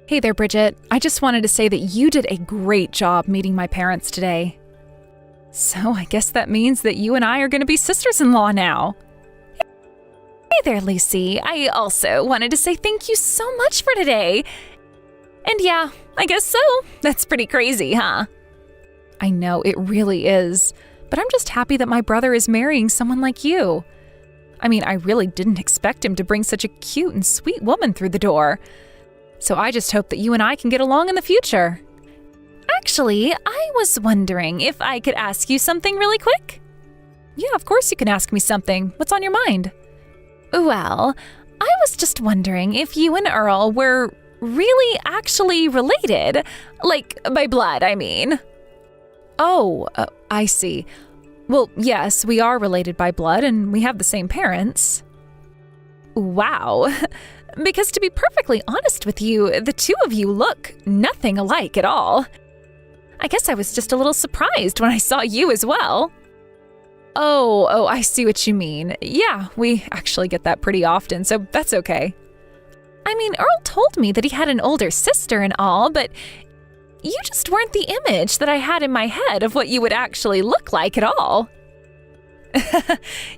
Hey there, Bridget. I just wanted to say that you did a great job meeting my parents today. So I guess that means that you and I are going to be sisters-in-law now. Hey there, Lucy. I also wanted to say thank you so much for today. And yeah, I guess so. That's pretty crazy, huh? I know, it really is. But I'm just happy that my brother is marrying someone like you. I mean, I really didn't expect him to bring such a cute and sweet woman through the door. So I just hope that you and I can get along in the future. Actually, I was wondering if I could ask you something really quick? Yeah, of course you can ask me something. What's on your mind? Well, I was just wondering if you and Earl were really actually related. Like, by blood, I mean. Oh, I see. Well, yes, we are related by blood and we have the same parents. Wow. Because to be perfectly honest with you, the two of you look nothing alike at all. I guess I was just a little surprised when I saw you as well. Oh, I see what you mean. Yeah, we actually get that pretty often, so that's okay. I mean, Earl told me that he had an older sister and all, but you just weren't the image that I had in my head of what you would actually look like at all.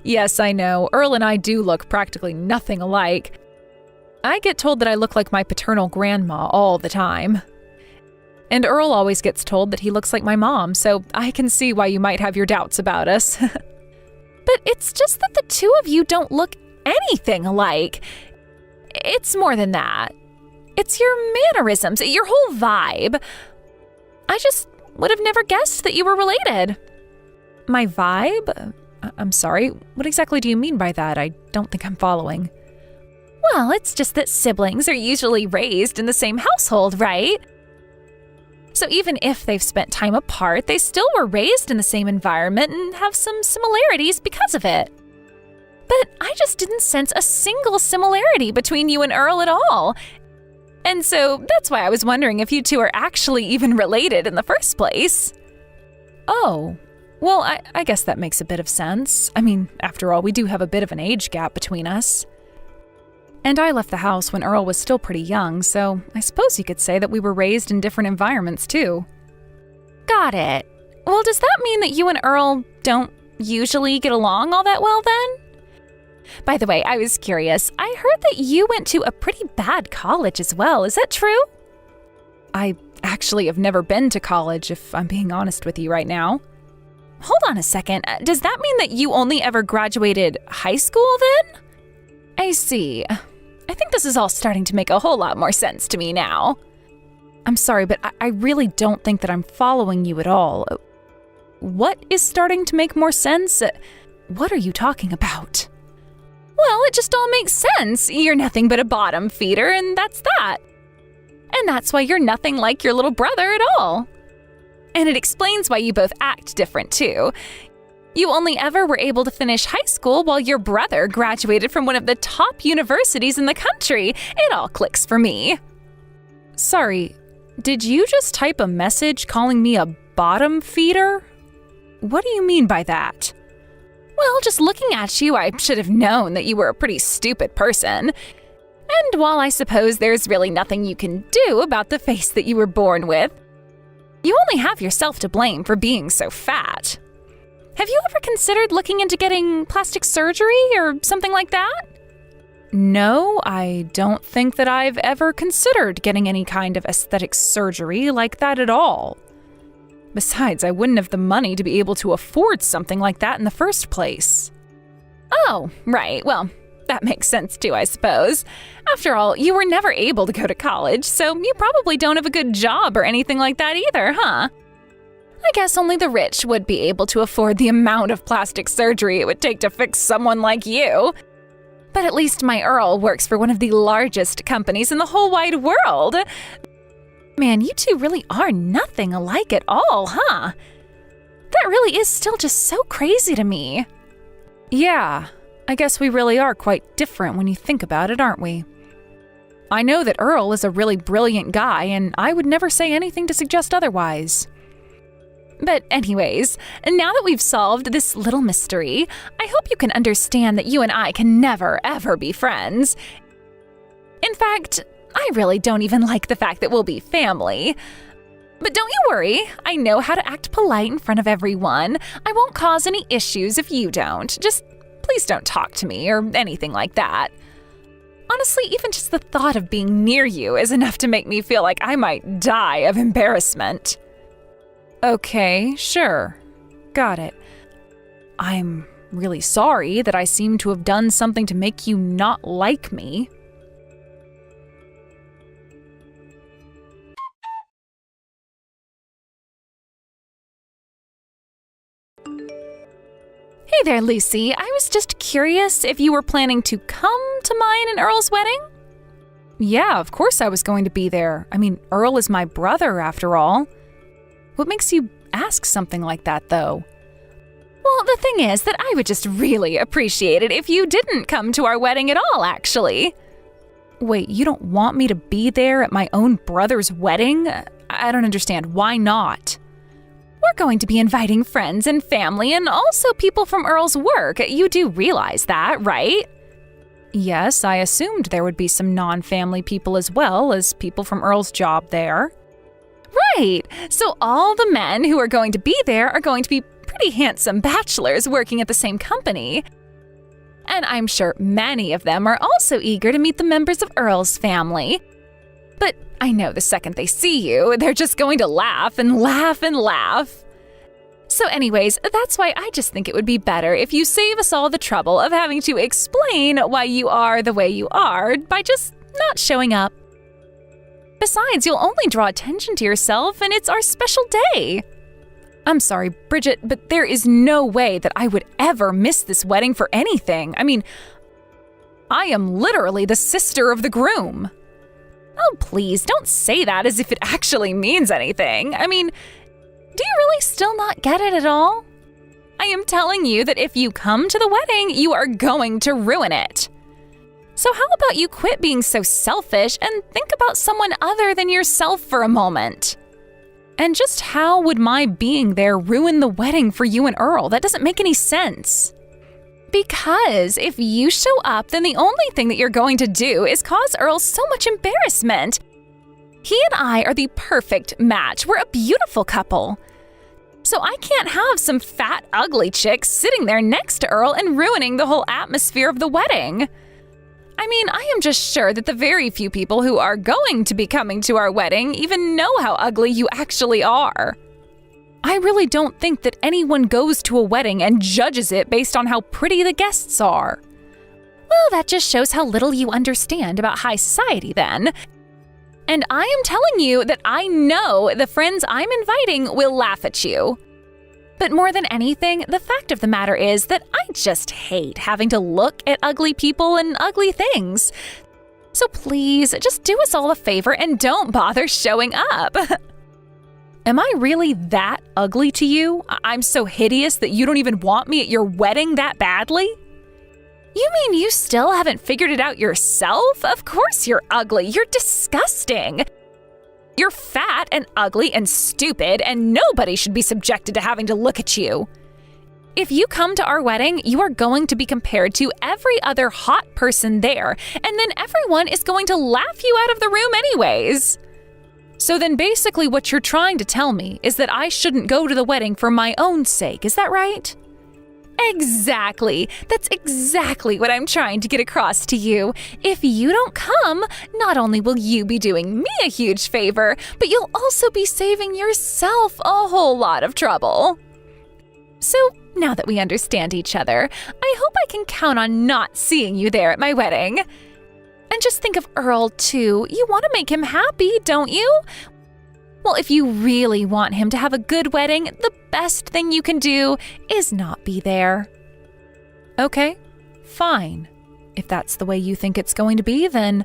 Yes, I know. Earl and I do look practically nothing alike. I get told that I look like my paternal grandma all the time. And Earl always gets told that he looks like my mom, so I can see why you might have your doubts about us. But it's just that the two of you don't look anything alike. It's more than that. It's your mannerisms, your whole vibe. I just would have never guessed that you were related. My vibe? I'm sorry, what exactly do you mean by that? I don't think I'm following. Well, it's just that siblings are usually raised in the same household, right? So even if they've spent time apart, they still were raised in the same environment and have some similarities because of it. But I just didn't sense a single similarity between you and Earl at all. And so that's why I was wondering if you two are actually even related in the first place. Oh, well, I guess that makes a bit of sense. I mean, after all, we do have a bit of an age gap between us. And I left the house when Earl was still pretty young, so I suppose you could say that we were raised in different environments too. Got it. Well, does that mean that you and Earl don't usually get along all that well then? By the way, I was curious. I heard that you went to a pretty bad college as well. Is that true? I actually have never been to college, if I'm being honest with you right now. Hold on a second. Does that mean that you only ever graduated high school then? I see. I think this is all starting to make a whole lot more sense to me now. I'm sorry, but I really don't think that I'm following you at all. What is starting to make more sense? What are you talking about? Well, it just all makes sense. You're nothing but a bottom feeder, and that's that. And that's why you're nothing like your little brother at all. And it explains why you both act different, too. You only ever were able to finish high school while your brother graduated from one of the top universities in the country. It all clicks for me. Sorry, did you just type a message calling me a bottom feeder? What do you mean by that? Well, just looking at you, I should have known that you were a pretty stupid person. And while I suppose there's really nothing you can do about the face that you were born with, you only have yourself to blame for being so fat. Have you ever considered looking into getting plastic surgery or something like that? No, I don't think that I've ever considered getting any kind of aesthetic surgery like that at all. Besides, I wouldn't have the money to be able to afford something like that in the first place. Oh, right. Well, that makes sense too, I suppose. After all, you were never able to go to college, so you probably don't have a good job or anything like that either, huh? I guess only the rich would be able to afford the amount of plastic surgery it would take to fix someone like you. But at least my Earl works for one of the largest companies in the whole wide world. Man, you two really are nothing alike at all, huh? That really is still just so crazy to me. Yeah, I guess we really are quite different when you think about it, aren't we? I know that Earl is a really brilliant guy, and I would never say anything to suggest otherwise. But anyways, now that we've solved this little mystery, I hope you can understand that you and I can never, ever be friends. In fact, I really don't even like the fact that we'll be family. But don't you worry, I know how to act polite in front of everyone. I won't cause any issues if you don't. Just please don't talk to me or anything like that. Honestly, even just the thought of being near you is enough to make me feel like I might die of embarrassment. Okay, sure. Got it. I'm really sorry that I seem to have done something to make you not like me. Hey there, Lucy. I was just curious if you were planning to come to mine and Earl's wedding? Yeah, of course I was going to be there. I mean, Earl is my brother, after all. What makes you ask something like that, though? Well, the thing is that I would just really appreciate it if you didn't come to our wedding at all, actually. Wait, you don't want me to be there at my own brother's wedding? I don't understand. Why not? We're going to be inviting friends and family and also people from Earl's work. You do realize that, right? Yes, I assumed there would be some non-family people as well as people from Earl's job there. Right. So all the men who are going to be there are going to be pretty handsome bachelors working at the same company. And I'm sure many of them are also eager to meet the members of Earl's family. But I know the second they see you, they're just going to laugh and laugh and laugh. So anyways, that's why I just think it would be better if you save us all the trouble of having to explain why you are the way you are by just not showing up. Besides, you'll only draw attention to yourself, and it's our special day. I'm sorry, Bridget, but there is no way that I would ever miss this wedding for anything. I mean, I am literally the sister of the groom. Oh, please, don't say that as if it actually means anything. I mean, do you really still not get it at all? I am telling you that if you come to the wedding, you are going to ruin it. So how about you quit being so selfish and think about someone other than yourself for a moment? And just how would my being there ruin the wedding for you and Earl? That doesn't make any sense. Because if you show up, then the only thing that you're going to do is cause Earl so much embarrassment. He and I are the perfect match. We're a beautiful couple. So I can't have some fat, ugly chick sitting there next to Earl and ruining the whole atmosphere of the wedding. I mean, I am just sure that the very few people who are going to be coming to our wedding even know how ugly you actually are. I really don't think that anyone goes to a wedding and judges it based on how pretty the guests are. Well, that just shows how little you understand about high society then. And I am telling you that I know the friends I'm inviting will laugh at you. But more than anything, the fact of the matter is that I just hate having to look at ugly people and ugly things. So please, just do us all a favor and don't bother showing up. Am I really that ugly to you? I'm so hideous that you don't even want me at your wedding that badly? You mean you still haven't figured it out yourself? Of course you're ugly. You're disgusting. You're fat and ugly and stupid, and nobody should be subjected to having to look at you. If you come to our wedding, you are going to be compared to every other hot person there, and then everyone is going to laugh you out of the room anyways. So then basically what you're trying to tell me is that I shouldn't go to the wedding for my own sake, is that right? Exactly. That's exactly what I'm trying to get across to you. If you don't come, not only will you be doing me a huge favor, but you'll also be saving yourself a whole lot of trouble. So now that we understand each other, I hope I can count on not seeing you there at my wedding. And just think of Earl, too. You want to make him happy, don't you? Well, if you really want him to have a good wedding, the best thing you can do is not be there. Okay, fine. If that's the way you think it's going to be, then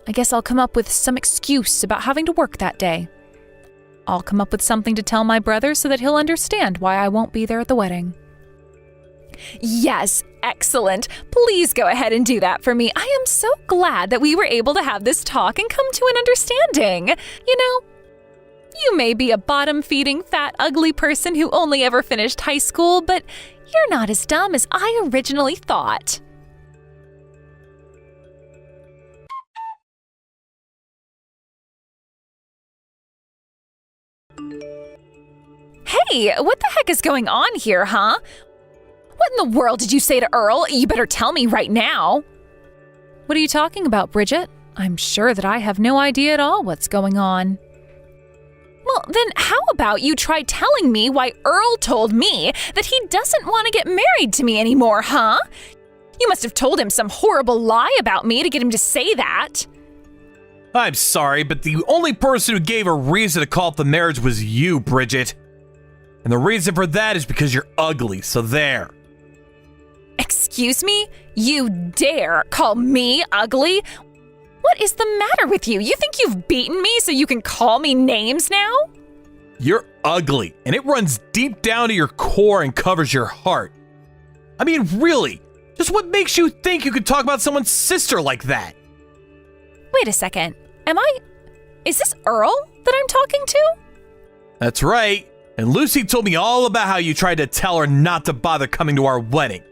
I guess I'll come up with some excuse about having to work that day. I'll come up with something to tell my brother so that he'll understand why I won't be there at the wedding. Yes, excellent. Please go ahead and do that for me. I am so glad that we were able to have this talk and come to an understanding. You know, you may be a bottom-feeding, fat, ugly person who only ever finished high school, but you're not as dumb as I originally thought. Hey, what the heck is going on here, huh? What in the world did you say to Earl? You better tell me right now. What are you talking about, Bridget? I'm sure that I have no idea at all what's going on. Well, then how about you try telling me why Earl told me that he doesn't want to get married to me anymore, huh? You must have told him some horrible lie about me to get him to say that. I'm sorry, but the only person who gave a reason to call off the marriage was you, Bridget. And the reason for that is because you're ugly, so there. Excuse me? You dare call me ugly? What is the matter with you? You think you've beaten me so you can call me names now? You're ugly, and it runs deep down to your core and covers your heart. I mean, really, just what makes you think you could talk about someone's sister like that? Wait a second. Is this Earl that I'm talking to? That's right. And Lucy told me all about how you tried to tell her not to bother coming to our wedding.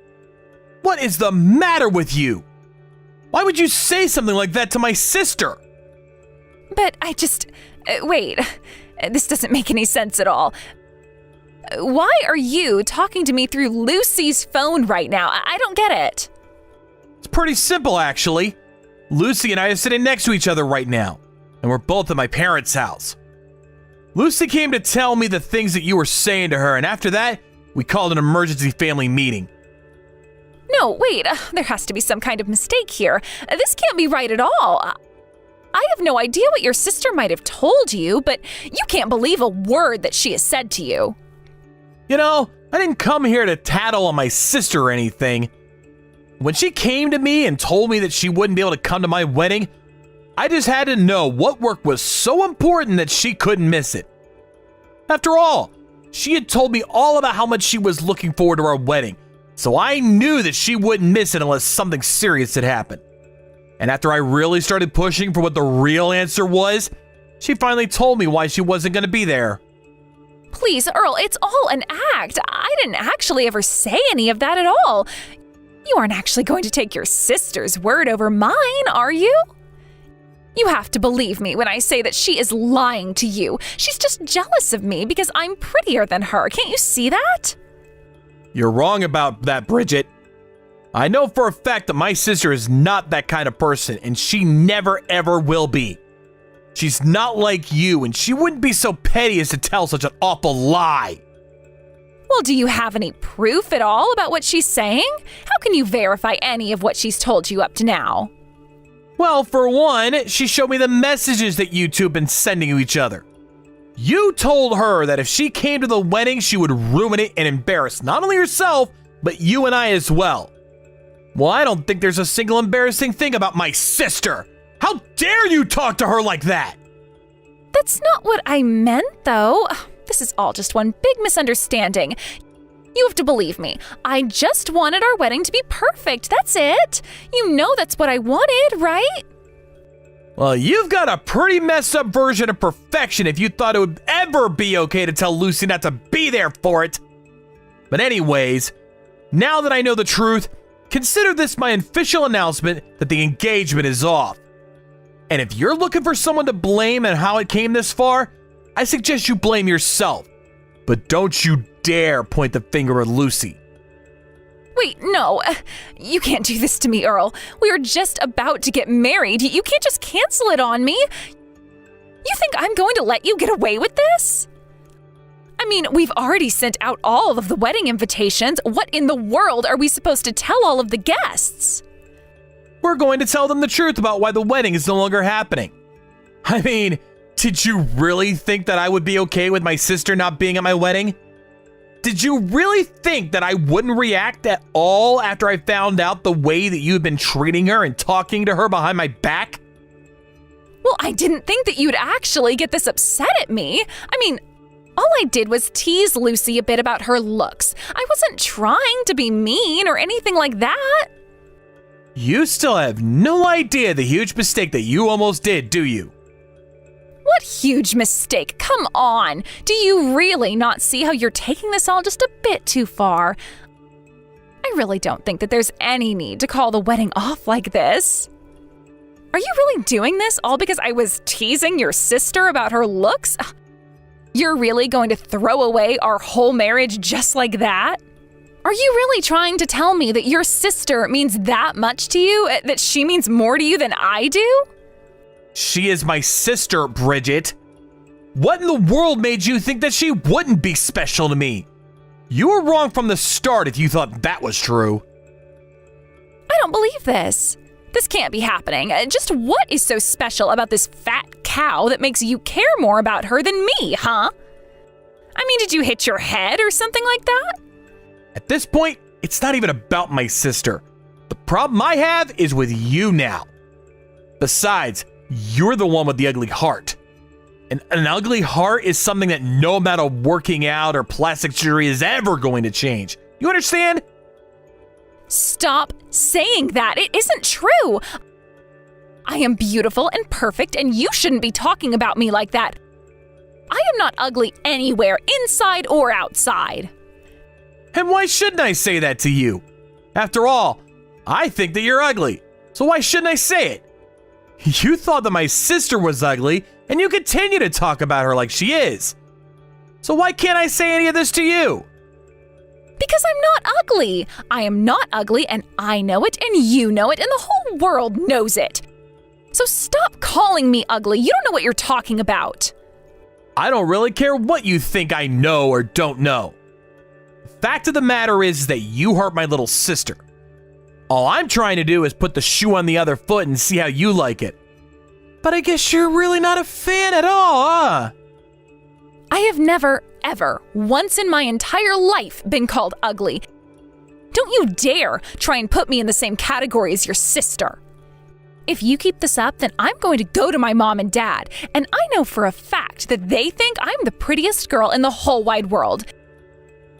What is the matter with you? Why would you say something like that to my sister? But wait, this doesn't make any sense at all. Why are you talking to me through Lucy's phone right now? I don't get it. It's pretty simple, actually. Lucy and I are sitting next to each other right now, and we're both at my parents' house. Lucy came to tell me the things that you were saying to her, and after that, we called an emergency family meeting. No, wait, there has to be some kind of mistake here. This can't be right at all. I have no idea what your sister might have told you, but you can't believe a word that she has said to you. You know, I didn't come here to tattle on my sister or anything. When she came to me and told me that she wouldn't be able to come to my wedding, I just had to know what work was so important that she couldn't miss it. After all, she had told me all about how much she was looking forward to our wedding, so I knew that she wouldn't miss it unless something serious had happened. And after I really started pushing for what the real answer was, she finally told me why she wasn't going to be there. Please, Earl, it's all an act. I didn't actually ever say any of that at all. You aren't actually going to take your sister's word over mine, are you? You have to believe me when I say that she is lying to you. She's just jealous of me because I'm prettier than her. Can't you see that? You're wrong about that, Bridget. I know for a fact that my sister is not that kind of person, and she never ever will be. She's not like you, and she wouldn't be so petty as to tell such an awful lie. Well, do you have any proof at all about what she's saying? How can you verify any of what she's told you up to now? Well, for one, she showed me the messages that you two have been sending to each other. You told her that if she came to the wedding, she would ruin it and embarrass not only herself, but you and I as well. Well, I don't think there's a single embarrassing thing about my sister. How dare you talk to her like that? That's not what I meant, though. This is all just one big misunderstanding. You have to believe me. I just wanted our wedding to be perfect. That's it. You know that's what I wanted, right? Well, you've got a pretty messed up version of perfection if you thought it would ever be okay to tell Lucy not to be there for it. But anyways, now that I know the truth, consider this my official announcement that the engagement is off. And if you're looking for someone to blame and how it came this far, I suggest you blame yourself. But don't you dare point the finger at Lucy. Wait, no. You can't do this to me, Earl. We were just about to get married. You can't just cancel it on me. You think I'm going to let you get away with this? I mean, we've already sent out all of the wedding invitations. What in the world are we supposed to tell all of the guests? We're going to tell them the truth about why the wedding is no longer happening. I mean, did you really think that I would be okay with my sister not being at my wedding? Did you really think that I wouldn't react at all after I found out the way that you've been treating her and talking to her behind my back? Well, I didn't think that you'd actually get this upset at me. I mean, all I did was tease Lucy a bit about her looks. I wasn't trying to be mean or anything like that. You still have no idea the huge mistake that you almost did, do you? What huge mistake? Come on. Do you really not see how you're taking this all just a bit too far? I really don't think that there's any need to call the wedding off like this. Are you really doing this all because I was teasing your sister about her looks? You're really going to throw away our whole marriage just like that? Are you really trying to tell me that your sister means that much to you? That she means more to you than I do? She is my sister, Bridget. What in the world made you think that she wouldn't be special to me? You were wrong from the start if you thought that was true. I don't believe this. This can't be happening. Just what is so special about this fat cow that makes you care more about her than me, huh? I mean, did you hit your head or something like that? At this point, it's not even about my sister. The problem I have is with you now. Besides, you're the one with the ugly heart. And an ugly heart is something that no amount of working out or plastic surgery is ever going to change. You understand? Stop saying that. It isn't true. I am beautiful and perfect, and you shouldn't be talking about me like that. I am not ugly anywhere, inside or outside. And why shouldn't I say that to you? After all, I think that you're ugly. So why shouldn't I say it? You thought that my sister was ugly, and you continue to talk about her like she is. So why can't I say any of this to you? Because I'm not ugly. I am not ugly, and I know it, and you know it, and the whole world knows it. So stop calling me ugly. You don't know what you're talking about. I don't really care what you think I know or don't know. The fact of the matter is that you hurt my little sister. All I'm trying to do is put the shoe on the other foot and see how you like it. But I guess you're really not a fan at all, huh? I have never, ever, once in my entire life been called ugly. Don't you dare try and put me in the same category as your sister. If you keep this up, then I'm going to go to my mom and dad, and I know for a fact that they think I'm the prettiest girl in the whole wide world.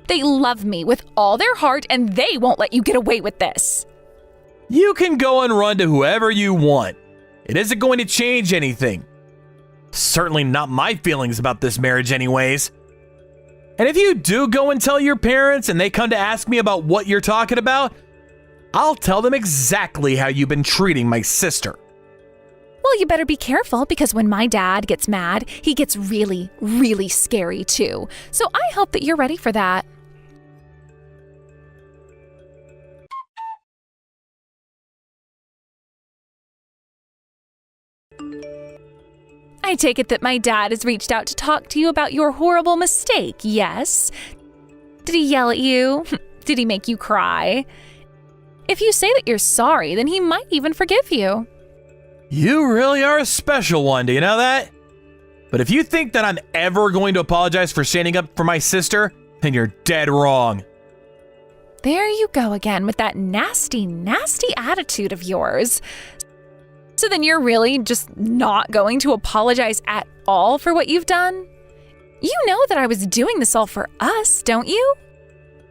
They love me with all their heart, and they won't let you get away with this. You can go and run to whoever you want. It isn't going to change anything. Certainly not my feelings about this marriage anyways. And if you do go and tell your parents and they come to ask me about what you're talking about, I'll tell them exactly how you've been treating my sister. Well, you better be careful because when my dad gets mad, he gets really, really scary too. So I hope that you're ready for that. I take it that my dad has reached out to talk to you about your horrible mistake, yes? Did he yell at you? Did he make you cry? If you say that you're sorry, then he might even forgive you. You really are a special one, do you know that? But if you think that I'm ever going to apologize for standing up for my sister, then you're dead wrong. There you go again with that nasty, nasty attitude of yours. So then you're really just not going to apologize at all for what you've done? You know that I was doing this all for us, don't you?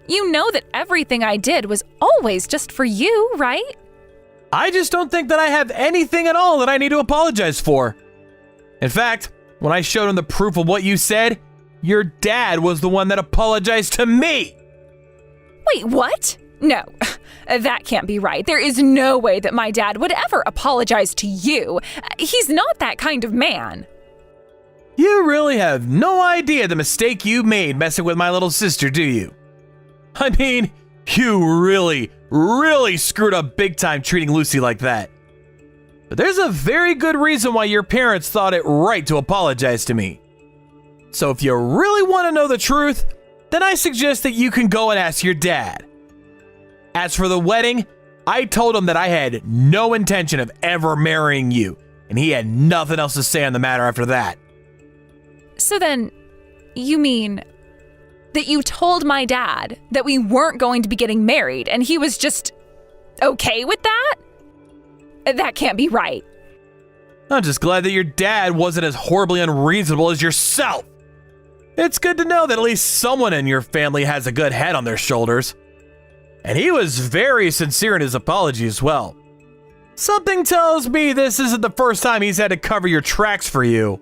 You know that everything I did was always just for you, right? I just don't think that I have anything at all that I need to apologize for. In fact, when I showed him the proof of what you said, your dad was the one that apologized to me. Wait, what? No, that can't be right. There is no way that my dad would ever apologize to you. He's not that kind of man. You really have no idea the mistake you made messing with my little sister, do you? I mean, you really screwed up big time treating Lucy like that. But there's a very good reason why your parents thought it right to apologize to me. So if you really want to know the truth, then I suggest that you can go and ask your dad. As for the wedding, I told him that I had no intention of ever marrying you, and he had nothing else to say on the matter after that. So then, you mean that you told my dad that we weren't going to be getting married, and he was just okay with that? That can't be right. I'm just glad that your dad wasn't as horribly unreasonable as yourself. It's good to know that at least someone in your family has a good head on their shoulders. And he was very sincere in his apology as well. Something tells me this isn't the first time he's had to cover your tracks for you.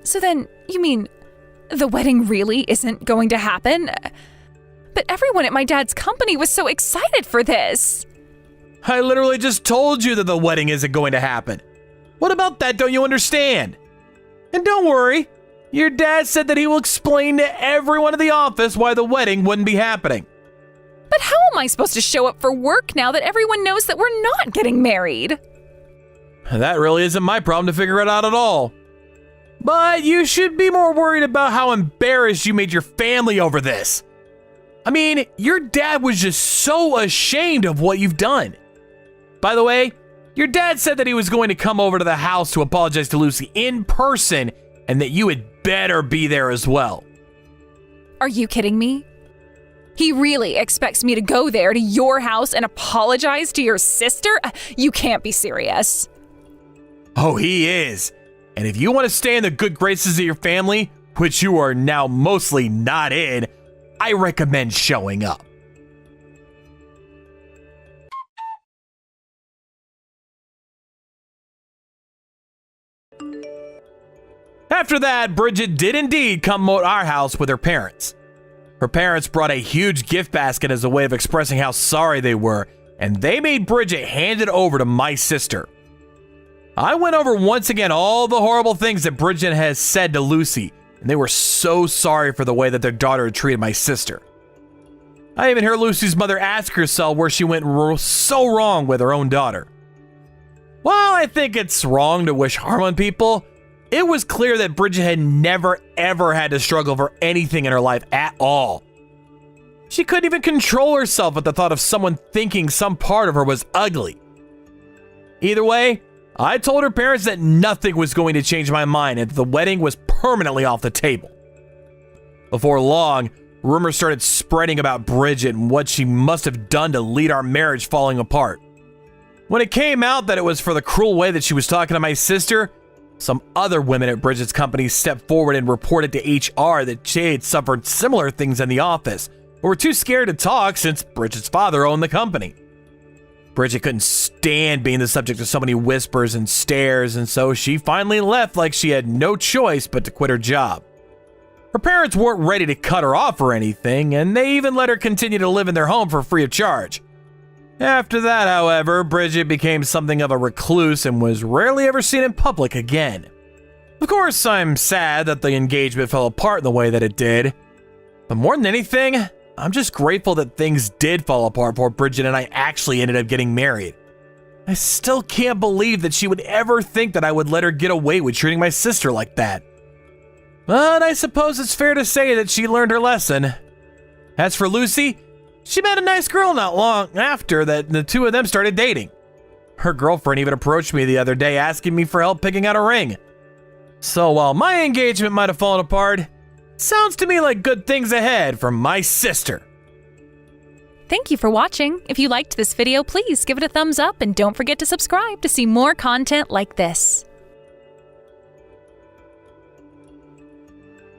So then, you mean the wedding really isn't going to happen? But everyone at my dad's company was so excited for this. I literally just told you that the wedding isn't going to happen. What about that don't you understand? And don't worry, your dad said that he will explain to everyone in the office why the wedding wouldn't be happening. But how am I supposed to show up for work now that everyone knows that we're not getting married? That really isn't my problem to figure it out at all. But you should be more worried about how embarrassed you made your family over this. I mean, your dad was just so ashamed of what you've done. By the way, your dad said that he was going to come over to the house to apologize to Lucy in person and that you had better be there as well. Are you kidding me? He really expects me to go there to your house and apologize to your sister? You can't be serious. Oh, he is. And if you want to stay in the good graces of your family, which you are now mostly not in, I recommend showing up. After that, Bridget did indeed come to our house with her parents. Her parents brought a huge gift basket as a way of expressing how sorry they were, and they made Bridget hand it over to my sister. I went over once again all the horrible things that Bridget has said to Lucy, and they were so sorry for the way that their daughter had treated my sister. I even heard Lucy's mother ask herself where she went so wrong with her own daughter. While I think it's wrong to wish harm on people, it was clear that Bridget had never ever had to struggle for anything in her life at all. She couldn't even control herself at the thought of someone thinking some part of her was ugly. Either way, I told her parents that nothing was going to change my mind and that the wedding was permanently off the table. Before long, rumors started spreading about Bridget and what she must have done to lead our marriage falling apart. When it came out that it was for the cruel way that she was talking to my sister, some other women at Bridget's company stepped forward and reported to HR that they had suffered similar things in the office, but were too scared to talk since Bridget's father owned the company. Bridget couldn't stand being the subject of so many whispers and stares, and so she finally left like she had no choice but to quit her job. Her parents weren't ready to cut her off or anything, and they even let her continue to live in their home for free of charge. After that, however, Bridget became something of a recluse and was rarely ever seen in public again. Of course, I'm sad that the engagement fell apart in the way that it did. But more than anything, I'm just grateful that things did fall apart before Bridget and I actually ended up getting married. I still can't believe that she would ever think that I would let her get away with treating my sister like that. But I suppose it's fair to say that she learned her lesson. As for Lucy, she met a nice girl not long after that the two of them started dating. Her girlfriend even approached me the other day asking me for help picking out a ring. So while my engagement might have fallen apart, sounds to me like good things ahead for my sister. Thank you for watching. If you liked this video, please give it a thumbs up and don't forget to subscribe to see more content like this.